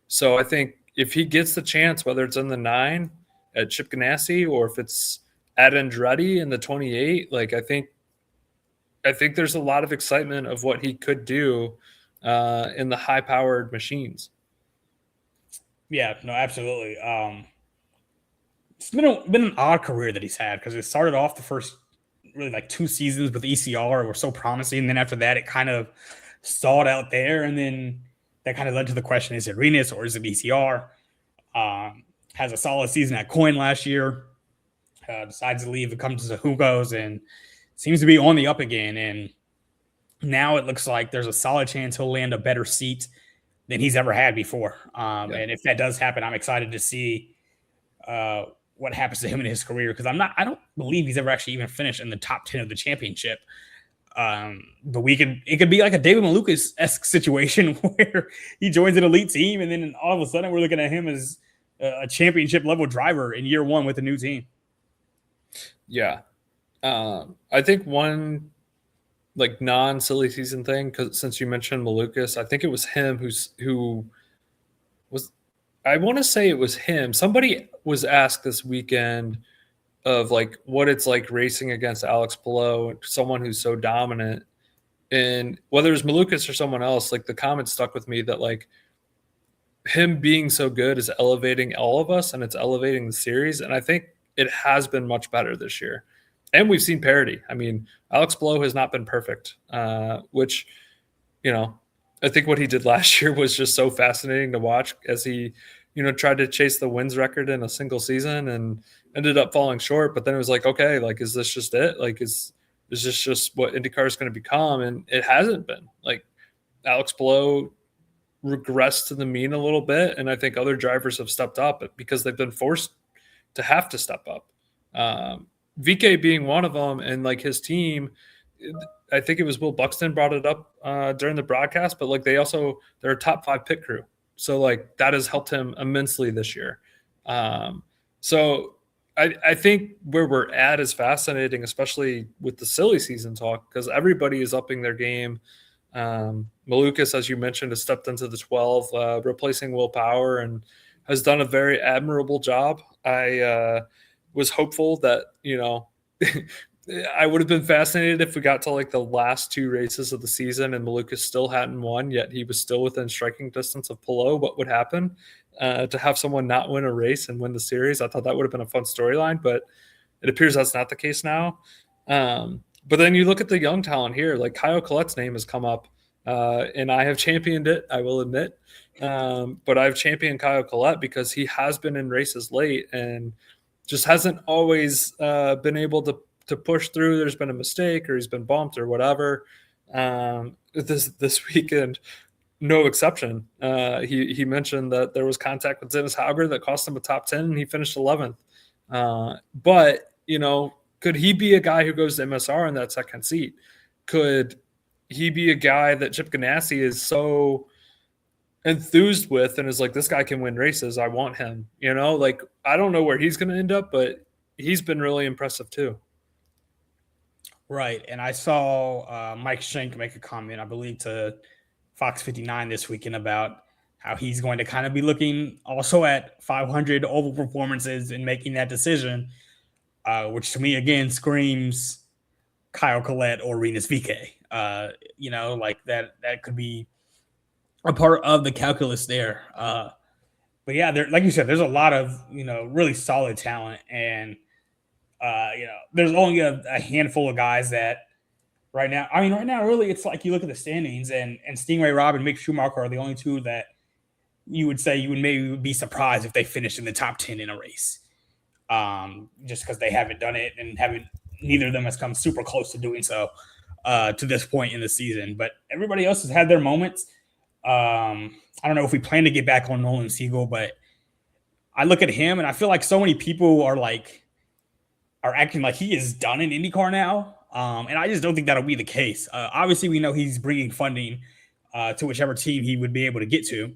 So I think if he gets the chance, whether it's in the 9 at Chip Ganassi or if it's at Andretti in the 28, like I think there's a lot of excitement of what he could do in the high powered machines. Yeah, no, absolutely. It's been an odd career that he's had because it started off the first really like 2 seasons with ECR were so promising. And then after that, it kind of stalled out there. And then that kind of led to the question, is it Rinus or is it ECR? Has a solid season at Coin last year. Decides to leave and comes to Juncos and seems to be on the up again. And now it looks like there's a solid chance he'll land a better seat than he's ever had before. And if that does happen, I'm excited to see what happens to him in his career because I don't believe he's ever actually even finished in the top 10 of the championship. But it could be like a David Malukas-esque situation where he joins an elite team and then all of a sudden we're looking at him as a championship level driver in year 1 with a new team. Yeah. I think one like non-silly season thing, because since you mentioned Malukas, I think it was him who was, I want to say it was him. Somebody was asked this weekend of like what it's like racing against Alex Palou, someone who's so dominant. And whether it was Malukas or someone else, like the comment stuck with me that like him being so good is elevating all of us and it's elevating the series. And I think it has been much better this year. And we've seen parity. I mean, Alex Palou has not been perfect, which, I think what he did last year was just so fascinating to watch as he, tried to chase the wins record in a single season and ended up falling short. But then it was like, okay, like, is this just it? Like, is this just what IndyCar is going to become? And it hasn't been. Like, Alex Palou regressed to the mean a little bit. And I think other drivers have stepped up because they've been forced to have to step up. VeeKay being one of them, and like his team, I think it was Will Buxton brought it up during the broadcast, but like they're a top 5 pit crew. So like that has helped him immensely this year. So I think where we're at is fascinating, especially with the silly season talk, because everybody is upping their game. Malukas, as you mentioned, has stepped into the 12, replacing Will Power, and has done a very admirable job. I was hopeful that, I would have been fascinated if we got to like the last 2 races of the season and Malukas still hadn't won, yet he was still within striking distance of Palou. What would happen to have someone not win a race and win the series? I thought that would have been a fun storyline, but it appears that's not the case now. But then you look at the young talent here, like Kyle Collette's name has come up, and I have championed it, I will admit. But I've championed Kyle Collette because he has been in races late and just hasn't always been able to push through. There's been a mistake or he's been bumped or whatever. This weekend, no exception. He mentioned that there was contact with Dennis Hauger that cost him a top 10 and he finished 11th. But, could he be a guy who goes to MSR in that second seat? Could he be a guy that Chip Ganassi is so enthused with and is like, this guy can win races, I want him? I don't know where he's going to end up, but he's been really impressive too. Right. And I saw Mike Schenk make a comment, I believe, to Fox 59 this weekend about how he's going to kind of be looking also at 500 oval performances and making that decision, which to me, again, screams Kyle Collette or Rinus VeeKay. Like that could be a part of the calculus there. But yeah, like you said, there's a lot of, really solid talent. And, there's only a handful of guys that right now, really, it's like you look at the standings and Stingray Robb and Mick Schumacher are the only 2 that you would say you would maybe be surprised if they finish in the top 10 in a race. Just because they haven't done it and neither of them has come super close to doing so to this point in the season. But everybody else has had their moments. I don't know if we plan to get back on Nolan Siegel, but I look at him and I feel like so many people are acting like he is done in IndyCar now. And I just don't think that'll be the case. Obviously, we know he's bringing funding to whichever team he would be able to get to.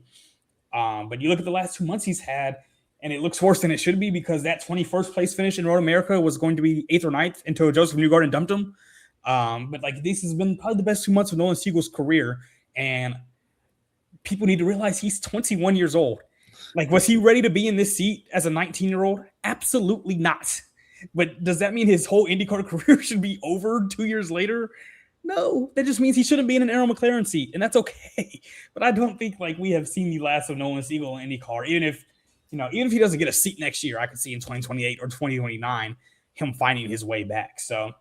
But you look at the last 2 months he's had, and it looks worse than it should be because that 21st place finish in Road America was going to be 8th or 9th until Joseph Newgarden dumped him. But this has been probably the best 2 months of Nolan Siegel's career. And people need to realize he's 21 years old. Was he ready to be in this seat as a 19-year-old? Absolutely not. But does that mean his whole IndyCar career should be over 2 years later? No, that just means he shouldn't be in an Arrow McLaren seat, and that's okay. But I don't think we have seen the last of Nolan Siegel in IndyCar. Even if he doesn't get a seat next year, I could see in 2028 or 2029 him finding his way back. So,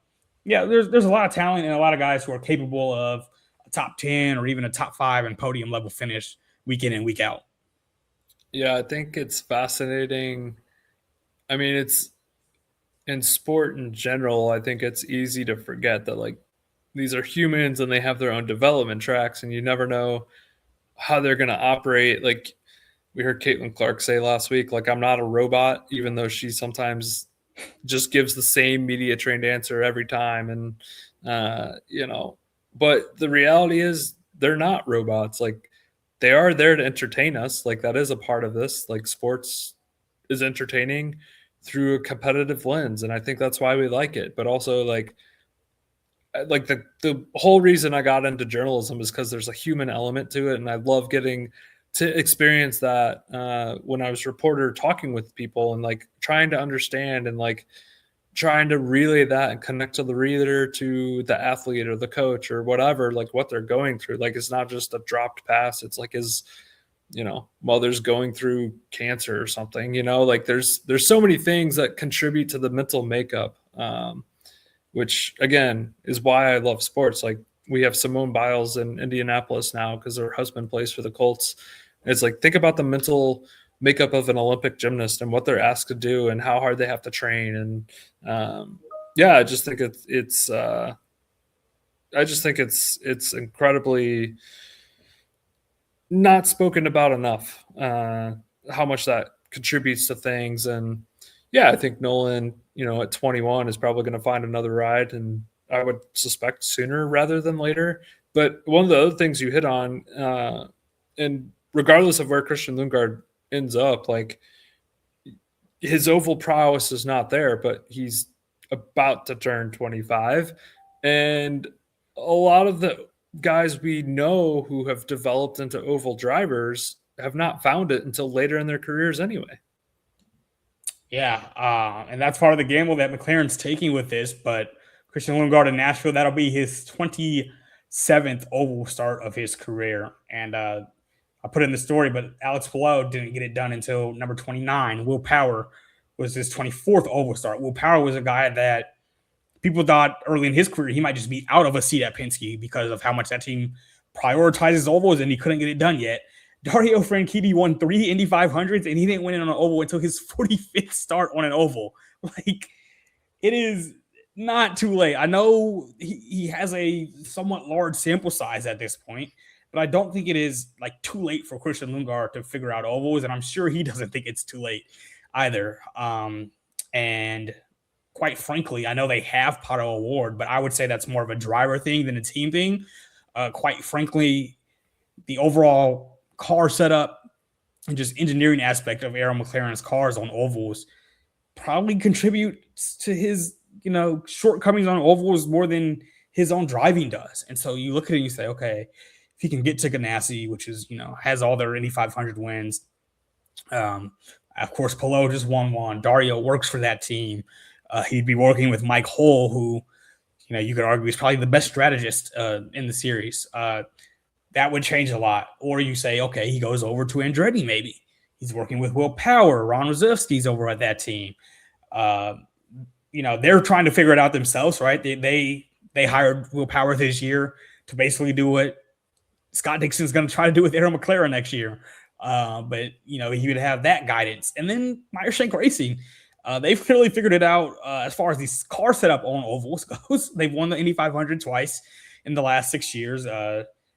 yeah, there's a lot of talent and a lot of guys who are capable of a top 10 or even a top 5 and podium level finish week in and week out. Yeah, I think it's fascinating. It's in sport in general, I think it's easy to forget that these are humans and they have their own development tracks and you never know how they're going to operate. We heard Caitlin Clark say last week, I'm not a robot, even though she sometimes just gives the same media trained answer every time. And, but the reality is they're not robots. They are there to entertain us. That is a part of this. Sports is entertaining through a competitive lens. And I think that's why we like it. But also the whole reason I got into journalism is because there's a human element to it. And I love getting to experience that when I was a reporter talking with people and trying to understand and trying to relay that and connect to the reader, to the athlete or the coach or whatever, what they're going through. It's not just a dropped pass. It's mother's going through cancer or something, there's so many things that contribute to the mental makeup, which again is why I love sports. We have Simone Biles in Indianapolis now because her husband plays for the Colts. It's think about the mental makeup of an Olympic gymnast and what they're asked to do and how hard they have to train. And I just think it's incredibly not spoken about enough, how much that contributes to things. And I think Nolan, at 21 is probably going to find another ride, and I would suspect sooner rather than later. But one of the other things you hit on, and regardless of where Christian Lundgaard ends up, his oval prowess is not there, but he's about to turn 25. And a lot of the guys we know who have developed into oval drivers have not found it until later in their careers anyway. Yeah, and that's part of the gamble that McLaren's taking with this. But Christian Lundgaard in Nashville, that'll be his 27th oval start of his career. And I put it in the story, but Alex Palou didn't get it done until number 29. Will Power was his 24th oval start. Will Power was a guy that people thought early in his career he might just be out of a seat at Penske because of how much that team prioritizes ovals, and he couldn't get it done yet. Dario Franchitti won 3 Indy 500s, and he didn't win it on an oval until his 45th start on an oval. Like, it is not too late. I know he has a somewhat large sample size at this point, but I don't think it is like too late for Christian Lundgaard to figure out ovals, and I'm sure he doesn't think it's too late either. And quite frankly, I know they have Pato Award, but I would say that's more of a driver thing than a team thing. Quite frankly, the overall car setup and just engineering aspect of Arrow McLaren's cars on ovals probably contributes to his, shortcomings on ovals more than his own driving does. And so you look at it and you say, okay, if he can get to Ganassi, which is, has all their Indy 500 wins. Of course, Palou just won one. Dario works for that team. He'd be working with Mike Hull, who, you could argue is probably the best strategist in the series. That would change a lot. Or you say, okay, he goes over to Andretti maybe. He's working with Will Power. Ron Rosevsky's over at that team. They're trying to figure it out themselves, right? They hired Will Power this year to basically do what Scott Dixon's going to try to do with Arrow McLaren next year. But he would have that guidance. And then Meyershank Racing, they've clearly figured it out as far as these car setup on ovals goes. They've won the Indy 500 twice in the last 6 years.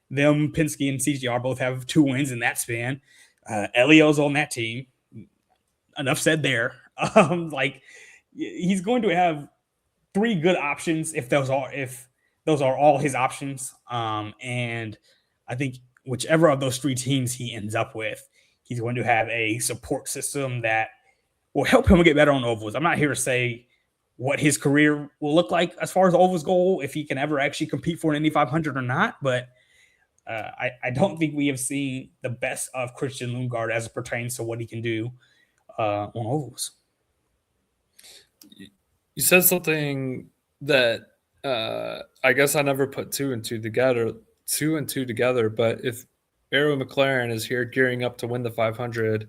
Them, Penske, and CGR both have 2 wins in that span. Elio's on that team. Enough said there. He's going to have 3 good options if those are all his options. And I think whichever of those 3 teams he ends up with, he's going to have a support system that will help him get better on ovals. I'm not here to say what his career will look like as far as ovals go, if he can ever actually compete for an Indy 500 or not, but I don't think we have seen the best of Christian Lundgaard as it pertains to what he can do on ovals. You said something that I guess I never put 2 and 2 together. But if Arrow McLaren is here gearing up to win the 500,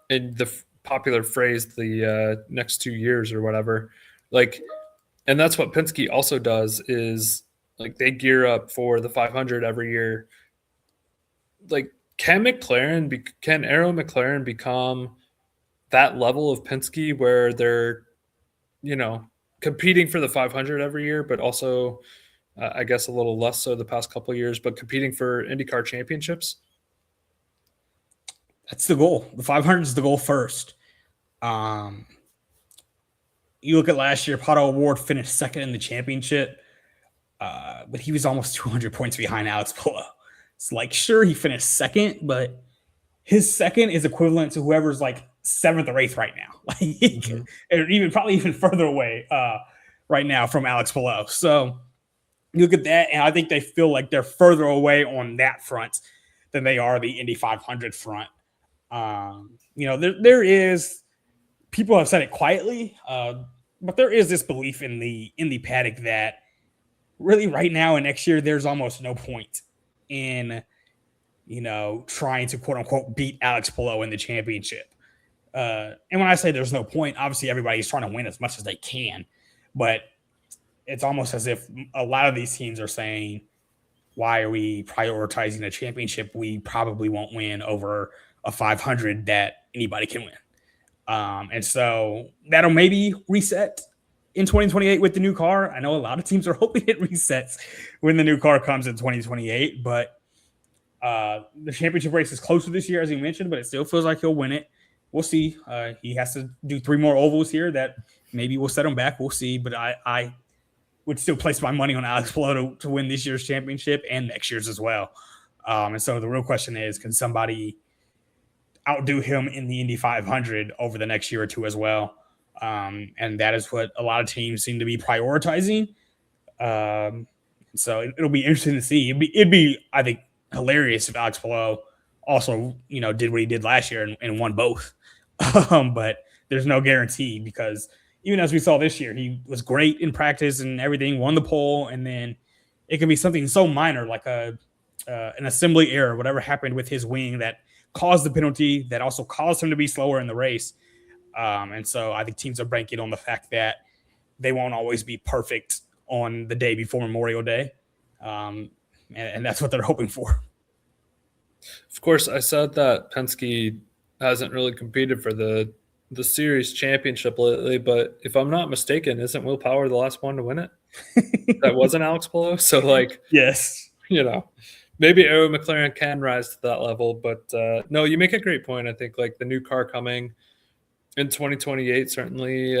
in the popular phrase, the next 2 years or whatever, and that's what Penske also does is. They gear up for the 500 every year. Can Arrow McLaren become that level of Penske where they're, competing for the 500 every year, but also, I guess a little less so the past couple of years, but competing for IndyCar championships? That's the goal. The 500 is the goal first. You look at last year, Pato Award finished second in the championship. But he was almost 200 points behind Alex Palou. It's sure, he finished second, but his second is equivalent to whoever's 7th or 8th right now. Or probably even further away right now from Alex Palou. So you look at that, and I think they feel like they're further away on that front than they are the Indy 500 front. There is, people have said it quietly, but there is this belief in the paddock that really right now and next year, there's almost no point in, trying to quote unquote beat Alex Palou in the championship. And when I say there's no point, obviously everybody's trying to win as much as they can, but it's almost as if a lot of these teams are saying, why are we prioritizing a championship we probably won't win over a 500 that anybody can win? And so that'll maybe reset in 2028 with the new car. I know a lot of teams are hoping it resets when the new car comes in 2028, but the championship race is closer this year, as you mentioned, but it still feels like he'll win it. We'll see. He has to do 3 more ovals here that maybe will set him back. We'll see, but I would still place my money on Alex Palou to win this year's championship and next year's as well. And so the real question is, can somebody outdo him in the Indy 500 over the next year or 2 as well? And that is what a lot of teams seem to be prioritizing. So it'll be interesting to see. It'd be I think hilarious if Alex Palou also did what he did last year and won both. But there's no guarantee, because even as we saw this year, he was great in practice and everything, won the pole, and then it can be something so minor like an assembly error, whatever happened with his wing that caused the penalty, that also caused him to be slower in the race. And so I think teams are banking on the fact that they won't always be perfect on the day before Memorial Day. And that's what they're hoping for. Of course, I said that Penske hasn't really competed for the series championship lately, but if I'm not mistaken, isn't Will Power the last one to win it? That wasn't Alex Palou. So, like, yes, maybe Arrow McLaren can rise to that level. But no, you make a great point. I think like the new car coming in 2028 certainly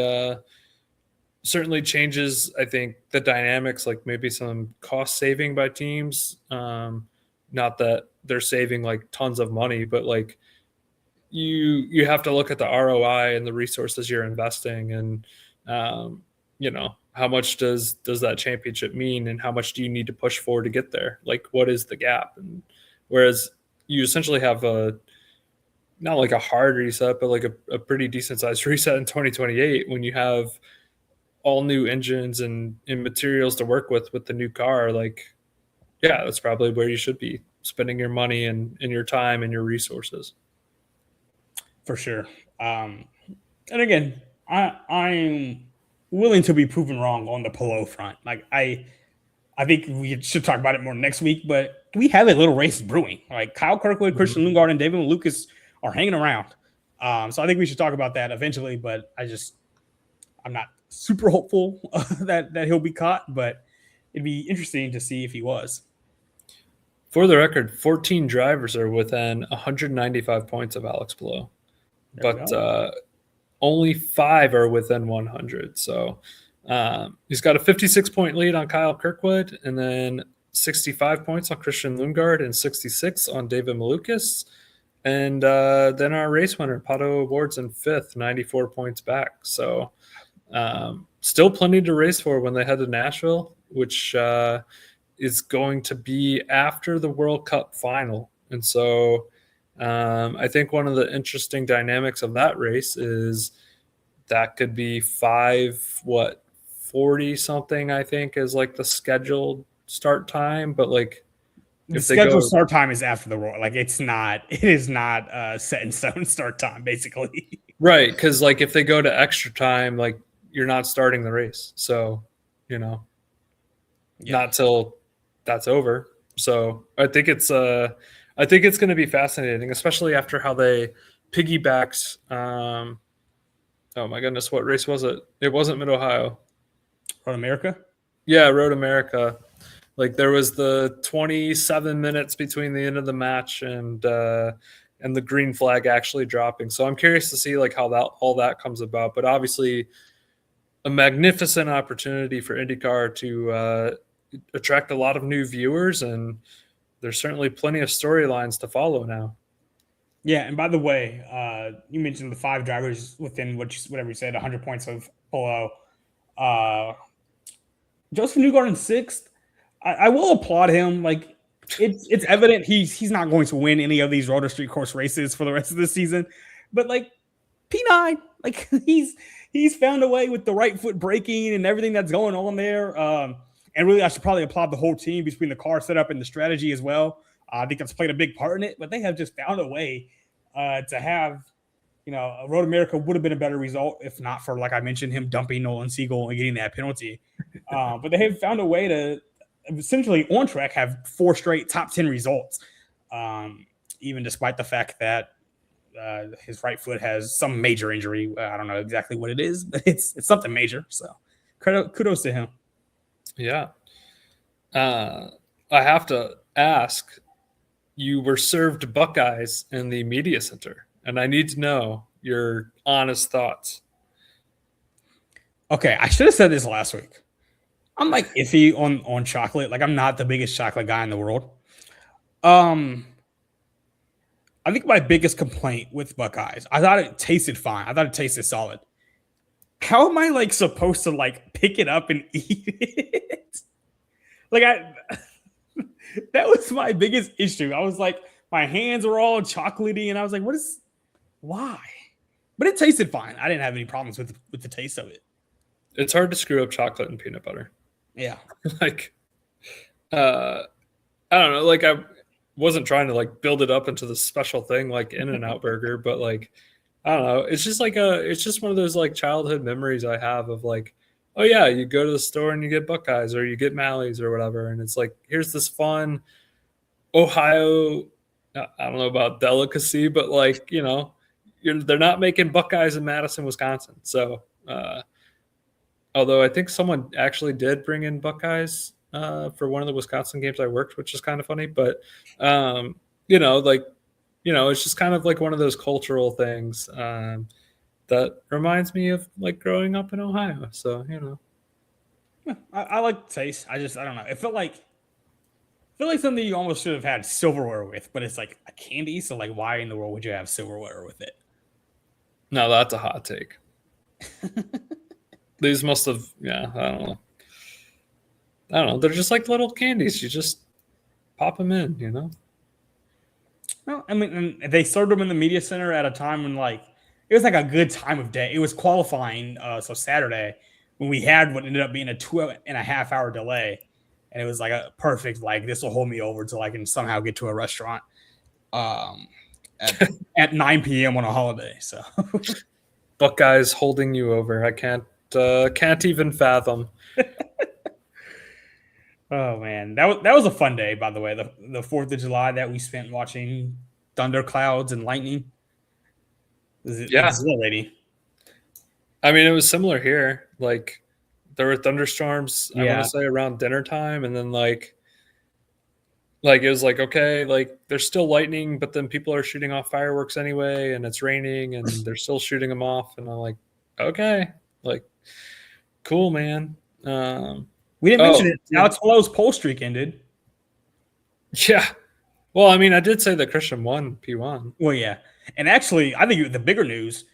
changes, I think, the dynamics, like maybe some cost saving by teams. Not that they're saving like tons of money, but like you have to look at the ROI and the resources you're investing, and how much does that championship mean, and how much do you need to push for to get there? Like, what is the gap? And whereas you essentially have not like a hard reset, but like a pretty decent sized reset in 2028 when you have all new engines and materials to work with the new car. Like, yeah, that's probably where you should be spending your money and your time and your resources. For sure. And again, I'm willing to be proven wrong on the Palou front. Like, I think we should talk about it more next week, but we have a little race brewing. Like, Kyle Kirkwood, Christian Lundgaard, and David Malukas are hanging around. So I think we should talk about that eventually, but I'm not super hopeful that he'll be caught, but it'd be interesting to see if he was. For the record, 14 drivers are within 195 points of Alex Palou, but only 5 are within 100. So he's got a 56-point lead on Kyle Kirkwood, and then 65 points on Christian Lundgaard and 66 on David Malukas. And then our race winner, Pato O'Ward's in 5th, 94 points back. So still plenty to race for when they head to Nashville, which is going to be after the World Cup final. And so I think one of the interesting dynamics of that race is that could be 40 something, I think, is like the scheduled start time. But like, the scheduled start time is after the World. Like, it is not set in stone start time, basically. Right. Cause like if they go to extra time, like you're not starting the race. So, not till that's over. So I think it's going to be fascinating, especially after how they piggybacked. Oh my goodness, what race was it? It wasn't Mid-Ohio. Road America? Yeah, Road America. Like, there was the 27 minutes between the end of the match and the green flag actually dropping. So I'm curious to see like how all that comes about. But obviously, a magnificent opportunity for IndyCar to attract a lot of new viewers, and there's certainly plenty of storylines to follow now. Yeah, and by the way, you mentioned the 5 drivers within whatever you said, 100 points of Palou. Joseph Newgarden in 6th. I will applaud him. Like, it's evident he's not going to win any of these rotor street course races for the rest of the season. But like, P9, like he's found a way with the right foot braking and everything that's going on there. And really, I should probably applaud the whole team between the car setup and the strategy as well. I think that's played a big part in it, but they have just found a way to have, Road America would have been a better result if not for, like I mentioned, him dumping Nolan Siegel and getting that penalty. But they have found a way to essentially on track have 4 straight top 10 results, even despite the fact that his right foot has some major injury. I don't know exactly what it is, but it's something major. So kudos to him. Yeah. I have to ask, you were served Buckeyes in the media center, and I need to know your honest thoughts. Okay, I should have said this last week. I'm like iffy on chocolate. Like, I'm not the biggest chocolate guy in the world. I think my biggest complaint with Buckeyes, I thought it tasted fine. I thought it tasted solid. How am I like supposed to like pick it up and eat it? Like that was my biggest issue. I was like, my hands were all chocolatey, and I was like, why? But it tasted fine. I didn't have any problems with the taste of it. It's hard to screw up chocolate and peanut butter. Yeah. Like, I don't know. Like, I wasn't trying to like build it up into the special thing like In-N-Out Burger, but like, I don't know. It's just it's just one of those like childhood memories I have of like, oh yeah, you go to the store and you get Buckeyes or you get Malleys or whatever, and it's like, here's this fun Ohio, I don't know about delicacy, but like, you know, they're not making Buckeyes in Madison, Wisconsin. So, although I think someone actually did bring in Buckeyes for one of the Wisconsin games I worked, which is kind of funny. But you know, like, you know, it's just kind of like one of those cultural things that reminds me of like growing up in Ohio. So, you know, Yeah, I like the taste. I don't know. It felt like something you almost should have had silverware with, but it's like a candy. So like, why in the world would you have silverware with it? no, that's a hot take. These must have, yeah, I don't know. They're just like little candies. You just pop them in, you know? Well, I mean, and they served them in the media center at a time when like it was like a good time of day. It was qualifying, so Saturday when we had what ended up being a 2.5 hour delay, and it was like a perfect like this will hold me over till I can somehow get to a restaurant at 9 p.m. on a holiday. So Buckeyes holding you over. I can't even fathom. Oh man, that was a fun day. By the way, the 4th of July that we spent watching thunder clouds and lightning. Yeah, exhilarating. I mean, it was similar here. Like there were thunderstorms. I want to say around dinner time, and then like it was like, okay, like there's still lightning, but then people are shooting off fireworks anyway, and it's raining, and they're still shooting them off, and I'm like, okay, like cool, man. We didn't mention it. Alex Palo's pole streak ended. Yeah. Well, I mean, I did say that Christian won P1. Well, yeah. And actually, I think the bigger news,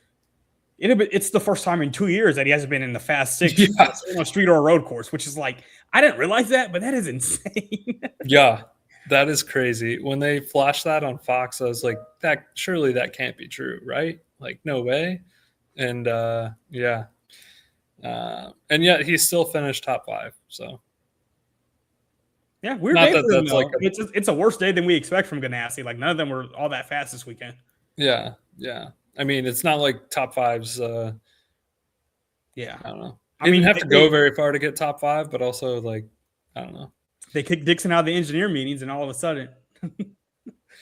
it's the first time in 2 years that he hasn't been in the Fast Six on a street or a road course, which is like, I didn't realize that, but that is insane. Yeah, that is crazy. When they flashed that on Fox, I was like, surely that can't be true, right? Like, no way. And yeah. And yet he still finished top 5. So yeah, weird day for them, like it's a worse day than we expect from Ganassi. Like none of them were all that fast this weekend. Yeah. I mean, it's not like top 5s. Yeah, I don't know. I mean, have to go very far to get top 5, but also like, I don't know. They kicked Dixon out of the engineer meetings, and all of a sudden,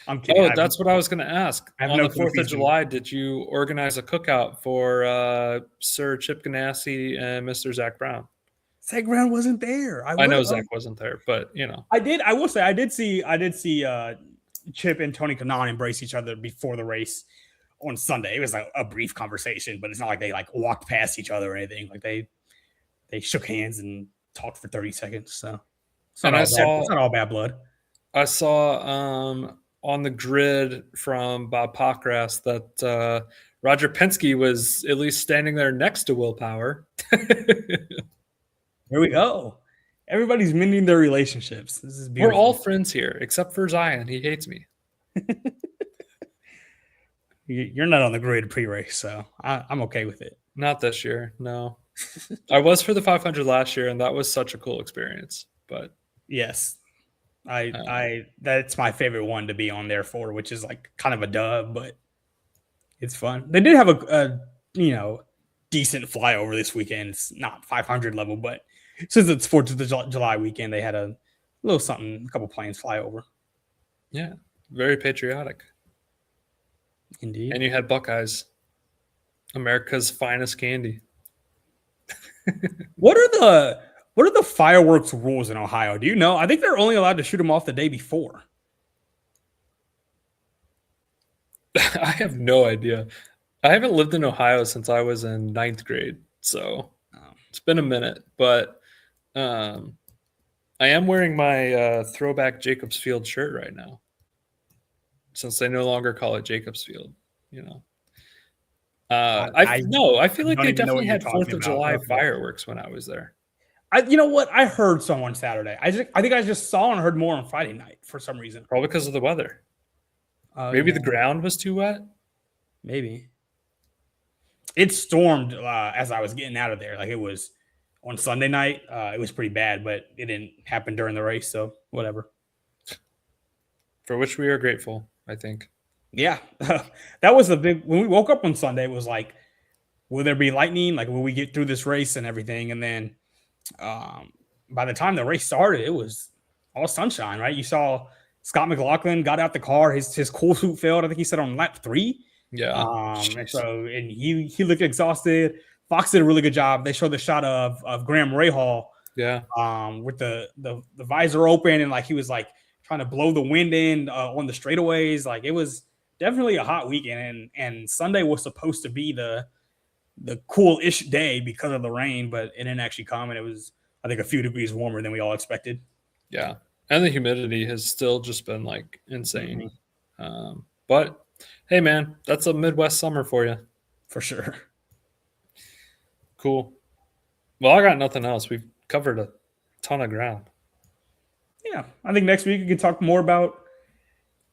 I'm kidding. Oh, that's what I was going to ask. On the 4th of July, did you organize a cookout for Sir Chip Ganassi and Mr. Zach Brown? Zach Brown wasn't there. I know Zach wasn't there, but you know, I will say I did see Chip and Tony Kanaan embrace each other before the race on Sunday. It was like a brief conversation, but it's not like they like walked past each other or anything. Like they shook hands and talked for 30 seconds. So it's not all bad blood. I saw on the grid from Bob Pockras that Roger Penske was at least standing there next to Will Power. Here we go. Everybody's mending their relationships. This is beautiful. We're all friends here, except for Zion. He hates me. You're not on the grid pre-race, so I'm okay with it. Not this year, no. I was for the 500 last year, and that was such a cool experience. But yes, I that's my favorite one to be on there for, which is like kind of a dub, but it's fun. They did have a decent flyover this weekend. It's not 500 level, but since it's 4th of July weekend, they had a little something, a couple planes fly over. Yeah, very patriotic. Indeed. And you had Buckeyes, America's finest candy. What are the fireworks rules in Ohio? Do you know? I think they're only allowed to shoot them off the day before. I have no idea. I haven't lived in Ohio since I was in 9th grade, so it's been a minute. But I am wearing my throwback Jacobs Field shirt right now, since they no longer call it Jacobs Field. You know, I feel like they definitely had 4th of July fireworks when I was there. You know what? I heard some on Saturday. I think I just saw and heard more on Friday night for some reason. Probably because of the weather. Maybe the ground was too wet. Maybe. It stormed as I was getting out of there. Like it was on Sunday night. It was pretty bad, but it didn't happen during the race. So whatever. For which we are grateful, I think. Yeah. That was the big, when we woke up on Sunday, it was like, will there be lightning? Like, will we get through this race and everything? And then by the time the race started, it was all sunshine, right? You saw Scott McLaughlin got out the car. His cool suit failed. I think he said on lap 3. Yeah. And he looked exhausted. Fox did a really good job. They showed the shot of Graham Rahal. Yeah. With the visor open and like he was like trying to blow the wind in on the straightaways. Like it was definitely a hot weekend, and Sunday was supposed to be the cool-ish day because of the rain, but it didn't actually come, and it was, I think, a few degrees warmer than we all expected. Yeah, and the humidity has still just been like insane. But hey, man, that's a Midwest summer for you, for sure. Cool. Well, I got nothing else. We've covered a ton of ground. Yeah, I think next week we can talk more about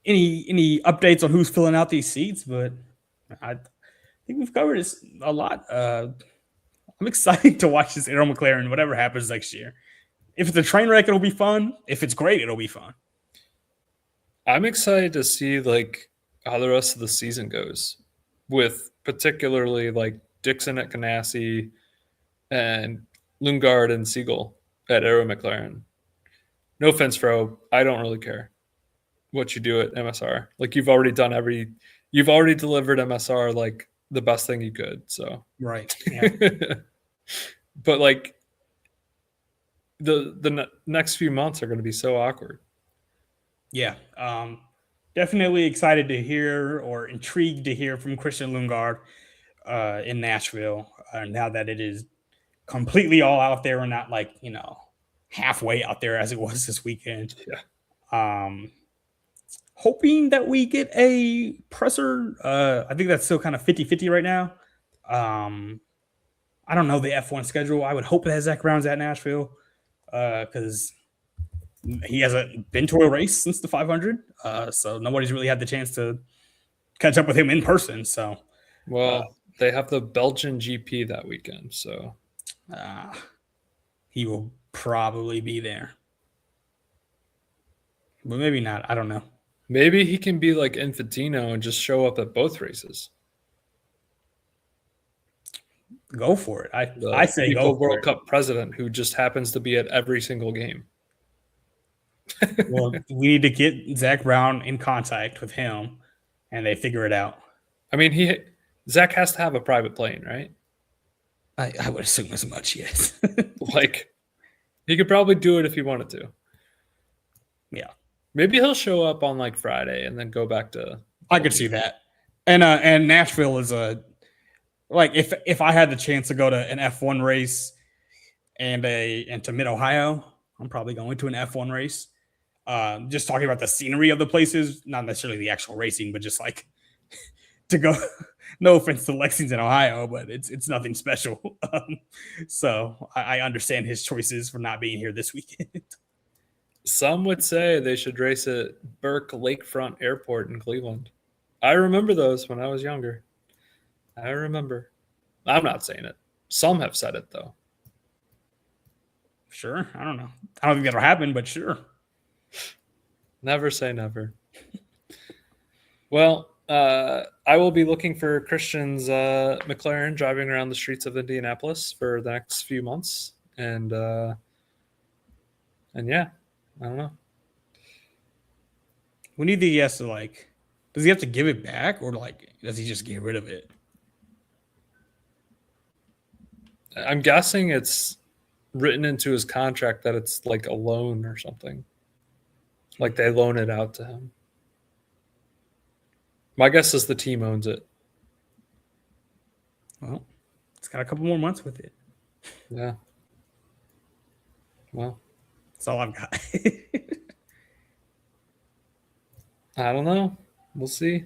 any updates on who's filling out these seats, but I think we've covered a lot. I'm excited to watch this Arrow McLaren, whatever happens next year. If it's a train wreck, it'll be fun. If it's great, it'll be fun. I'm excited to see like how the rest of the season goes, with particularly like Dixon at Ganassi and Lundgaard and Siegel at Arrow McLaren. No offense, Fro, I don't really care what you do at MSR. Like you've already delivered MSR like the best thing you could. So right. Yeah. But like the next few months are going to be so awkward. Yeah. Definitely excited to hear, or intrigued to hear, from Christian Lundgaard in Nashville, now that it is completely all out there and not like, halfway out there as it was this weekend. Yeah. Hoping that we get a presser. I think that's still kind of 50-50 right now. I don't know the F1 schedule. I would hope that Zach Brown's at Nashville because he hasn't been to a race since the 500. So nobody's really had the chance to catch up with him in person. So, they have the Belgian GP that weekend. So he will probably be there. But maybe not. I don't know. Maybe he can be like Infantino and just show up at both races. Go for it. I say go for World it. Cup president who just happens to be at every single game. Well, we need to get Zach Brown in contact with him, and they figure it out. I mean, Zach has to have a private plane, right? I would assume as much, yes. Like, he could probably do it if he wanted to. Yeah. Maybe he'll show up on like Friday and then go back to. I could see that. And Nashville is like if I had the chance to go to an F1 race and to Mid Ohio, I'm probably going to an F1 race. Just talking about the scenery of the places, not necessarily the actual racing, but just like to go. No offense to Lexington, Ohio, but it's nothing special. So I understand his choices for not being here this weekend. Some would say they should race at Burke Lakefront Airport in Cleveland. I remember those when I was younger. I remember. I'm not saying it. Some have said it, though. Sure. I don't know. I don't think that'll happen, but sure. Never say never. Well, I will be looking for Christian's McLaren driving around the streets of Indianapolis for the next few months. And yeah, I don't know. We need the yes to like, does he have to give it back, or like, does he just get rid of it? I'm guessing it's written into his contract that it's like a loan or something. Like they loan it out to him. My guess is the team owns it. Well, it's got a couple more months with it. Yeah. Well, that's all I've got. I don't know. We'll see.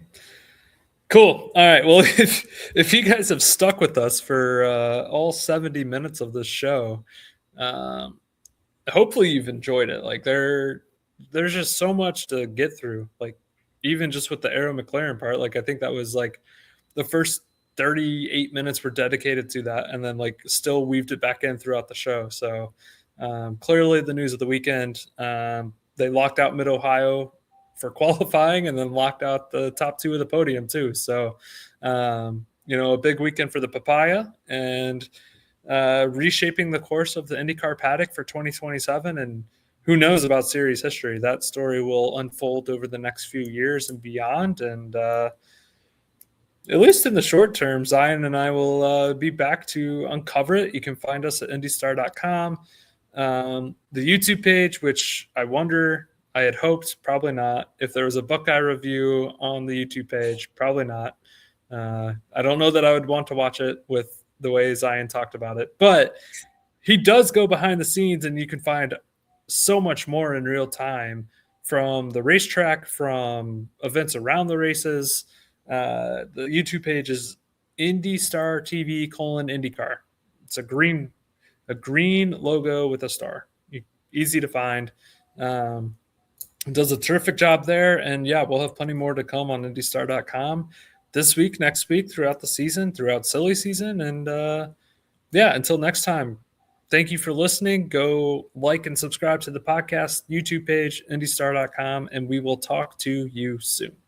Cool. All right. Well, if you guys have stuck with us for all 70 minutes of this show, Hopefully you've enjoyed it. Like there's just so much to get through. Like even just with the Arrow McLaren part, like I think that was like the first 38 minutes were dedicated to that, and then like still weaved it back in throughout the show. So clearly the news of the weekend. They locked out Mid Ohio for qualifying, and then locked out the top two of the podium too. So a big weekend for the papaya, and reshaping the course of the IndyCar paddock for 2027. And who knows about series history? That story will unfold over the next few years and beyond. And at least in the short term, Zion and I will be back to uncover it. You can find us at IndyStar.com. The YouTube page, which I had hoped, probably not. If there was a Buckeye review on the YouTube page, probably not. I don't know that I would want to watch it with the way Zion talked about it, but he does go behind the scenes, and you can find so much more in real time from the racetrack, from events around the races. The YouTube page is IndyStar TV : IndyCar. It's a green logo with a star. Easy to find. Does a terrific job there. And yeah, we'll have plenty more to come on IndyStar.com this week, next week, throughout the season, throughout silly season. And until next time, thank you for listening. Go like and subscribe to the podcast YouTube page, IndyStar.com, and we will talk to you soon.